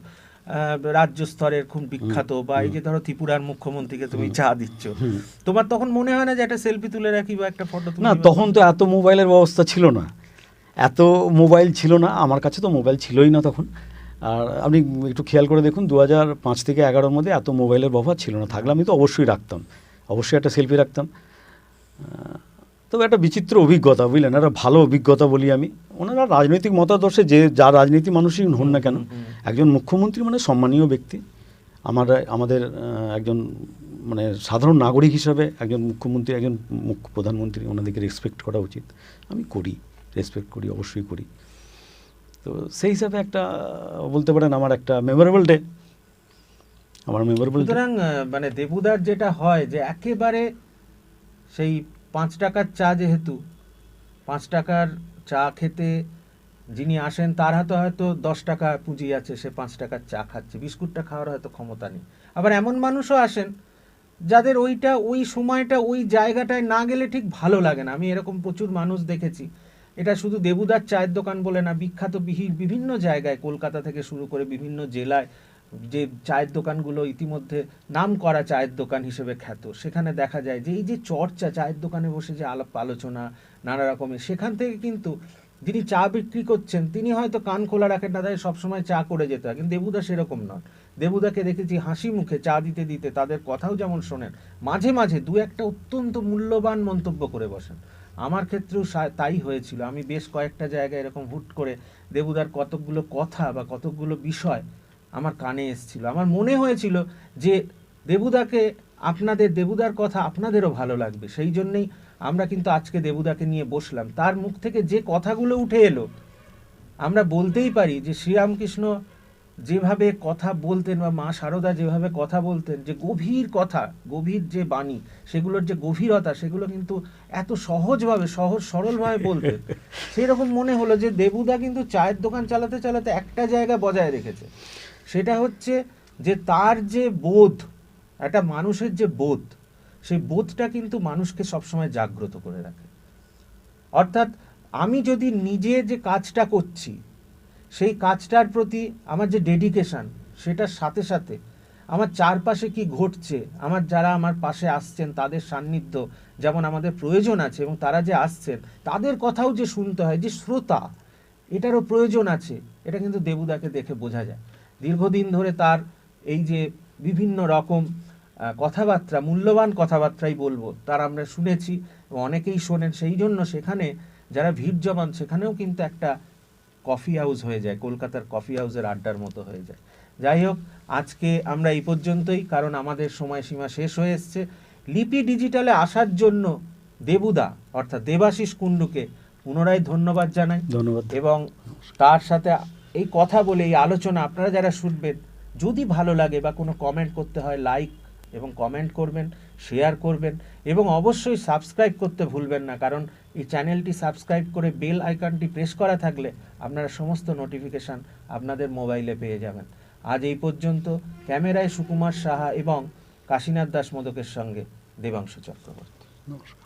রাজ্য স্তরের খুব বিখ্যাত, বা এই যে ধরো ত্রিপুরার মুখ্যমন্ত্রীকে তুমি চা দিচ্ছ, তোমার তখন মনে হয় না যে একটা সেলফি তুলে রাখি বা একটা ফটো তুলে? না, তখন তো এত মোবাইলের ব্যবস্থা ছিল না, এত মোবাইল ছিল না, আমার কাছে তো মোবাইল ছিলই না তখন। আর আপনি একটু খেয়াল করে দেখুন, 2005 থেকে 11-র মধ্যে এত মোবাইলের ব্যবহার ছিল না। থাকলে আমি তো অবশ্যই রাখতাম, অবশ্যই একটা সেলফি রাখতাম। তবে একটা বিচিত্র অভিজ্ঞতা, বুঝলেন, একটা ভালো অভিজ্ঞতা বলি আমি। ওনারা রাজনৈতিক মতাদর্শে যা রাজনীতি মানুষই হন না কেন, একজন মুখ্যমন্ত্রী মানে সম্মানীয় ব্যক্তি। আমাদের একজন মানে সাধারণ নাগরিক হিসাবে একজন মুখ্যমন্ত্রী, একজন প্রধানমন্ত্রী, ওনাদেরকে রেসপেক্ট করা উচিত। আমি রেসপেক্ট করি, অবশ্যই করি। তো সেই হিসাবে একটা বলতে পারেন আমার একটা মেমোরেবল ডে। সুতরাং মানে দেবুদার যেটা হয় যে একেবারে সেই 5 টাকার চা, যেহেতু 5 টাকার চা খেতে যিনি আসেন তার হাতে হয়তো 10 টাকা পুঁজি আছে, সে 5 টাকার চা খাচ্ছে, বিস্কুটটা খাওয়ার হয়তো ক্ষমতা নেই। আবার এমন মানুষও আসেন যাদের ওই সময়টা ওই জায়গাটায় না গেলে ঠিক ভালো লাগে না। আমি এরকম প্রচুর মানুষ দেখেছি। এটা শুধু দেবুদার চায়ের দোকান বলে না, বিখ্যাত বিভিন্ন জায়গায়, কলকাতা থেকে শুরু করে বিভিন্ন জেলায় যে চায়ের দোকানগুলো ইতিমধ্যে নাম করা চায়ের দোকান হিসেবে খ্যাত, সেখানে দেখা যায় যে এই যে চর্চা, চায়ের দোকানে বসে যে আলাপ আলোচনা নানা রকমের, সেখান থেকে কিন্তু যিনি চা বিক্রি করছেন তিনি হয়তো কান খোলা রাখেন না, তাদের সবসময় চা করে যেতে হয়। কিন্তু দেবুদা সেরকম নন। দেবুদাকে দেখেছি হাসি মুখে চা দিতে দিতে তাদের কথাও যেমন শোনেন, মাঝে মাঝে দু একটা অত্যন্ত মূল্যবান মন্তব্য করে বসেন। আমার ক্ষেত্রেও তাই হয়েছিল। আমি বেশ কয়েকটা জায়গায় এরকম হুট করে দেবুদার কতকগুলো কথা বা কতকগুলো বিষয় আমার কানে এসেছিল। আমার মনে হয়েছিল যে দেবুদার কথা আপনাদেরও ভালো লাগবে, সেই জন্যেই আমরা কিন্তু আজকে দেবুদাকে নিয়ে বসলাম। তার মুখ থেকে যে কথাগুলো উঠে এলো, আমরা বলতেই পারি যে শ্রীরামকৃষ্ণ যেভাবে কথা বলতেন বা মা শারদা যেভাবে কথা বলতেন, যে গভীর কথা, গভীর যে বাণী, সেগুলোর যে গভীরতা, সেগুলো কিন্তু এত সহজভাবে, সহজ সরলভাবে বলতেন। সেরকম মনে হলো যে দেবুদা কিন্তু চায়ের দোকান চালাতে চালাতে একটা জায়গা বজায় রেখেছে, সেটা হচ্ছে যে তার যে বোধ, একটা মানুষের যে বোধ, সেই বোধটা কিন্তু মানুষকে সবসময় জাগ্রত করে রাখে। অর্থাৎ আমি যদি নিজে যে কাজটা করছি, সেই কাজটার প্রতি আমার যে ডেডিকেশন, সেটার সাথে সাথে আমার চারপাশে কি ঘটছে, যারা আমার পাশে আসছেন তাদের সান্নিধ্য যেমন আমাদের প্রয়োজন আছে, এবং তারা যে আসছেন তাদের কথাও যে শুনতে হয়, যে শ্রোতা, এটারও প্রয়োজন আছে। এটা কিন্তু দেবুদাকে দেখে বোঝা যায়। দীর্ঘদিন ধরে তার এই যে বিভিন্ন রকম কথাবার্তা, মূল্যবান কথাবার্তাই বলবো, তার আমরা শুনেছি এবং অনেকেই শোনেন। সেই জন্য সেখানে যারা ভিড় জমান, সেখানেও কিন্তু একটা কফি হাউস হয়ে যায়, কলকাতার কফি হাউসের আড্ডার মতো হয়ে যায়। যাই হোক, আজকে আমরা এই পর্যন্তই, কারণ আমাদের সময়সীমা শেষ হয়ে এসছে। লিপি ডিজিটালে আসার জন্য দেবুদা অর্থাৎ দেবাশিস কুণ্ডুকে পুনরায় ধন্যবাদ জানাই। ধন্যবাদ। এবং তার সাথে এই কথা বলে, এই আলোচনা আপনারা যারা শুনবেন, যদি ভালো লাগে বা কোনো কমেন্ট করতে হয়, লাইক এবং কমেন্ট করবেন, শেয়ার করবেন, এবং অবশ্যই সাবস্ক্রাইব করতে ভুলবেন না, কারণ এই চ্যানেলটি সাবস্ক্রাইব করে বেল আইকনটি প্রেস করা থাকলে আপনারা সমস্ত নোটিফিকেশান আপনাদের মোবাইলে পেয়ে যাবেন। আজ এই পর্যন্ত। ক্যামেরায় সুকুমার সাহা এবং কাশীনাথ দাস মোদকের সঙ্গে দেবাংশু চক্রবর্তী। নমস্কার।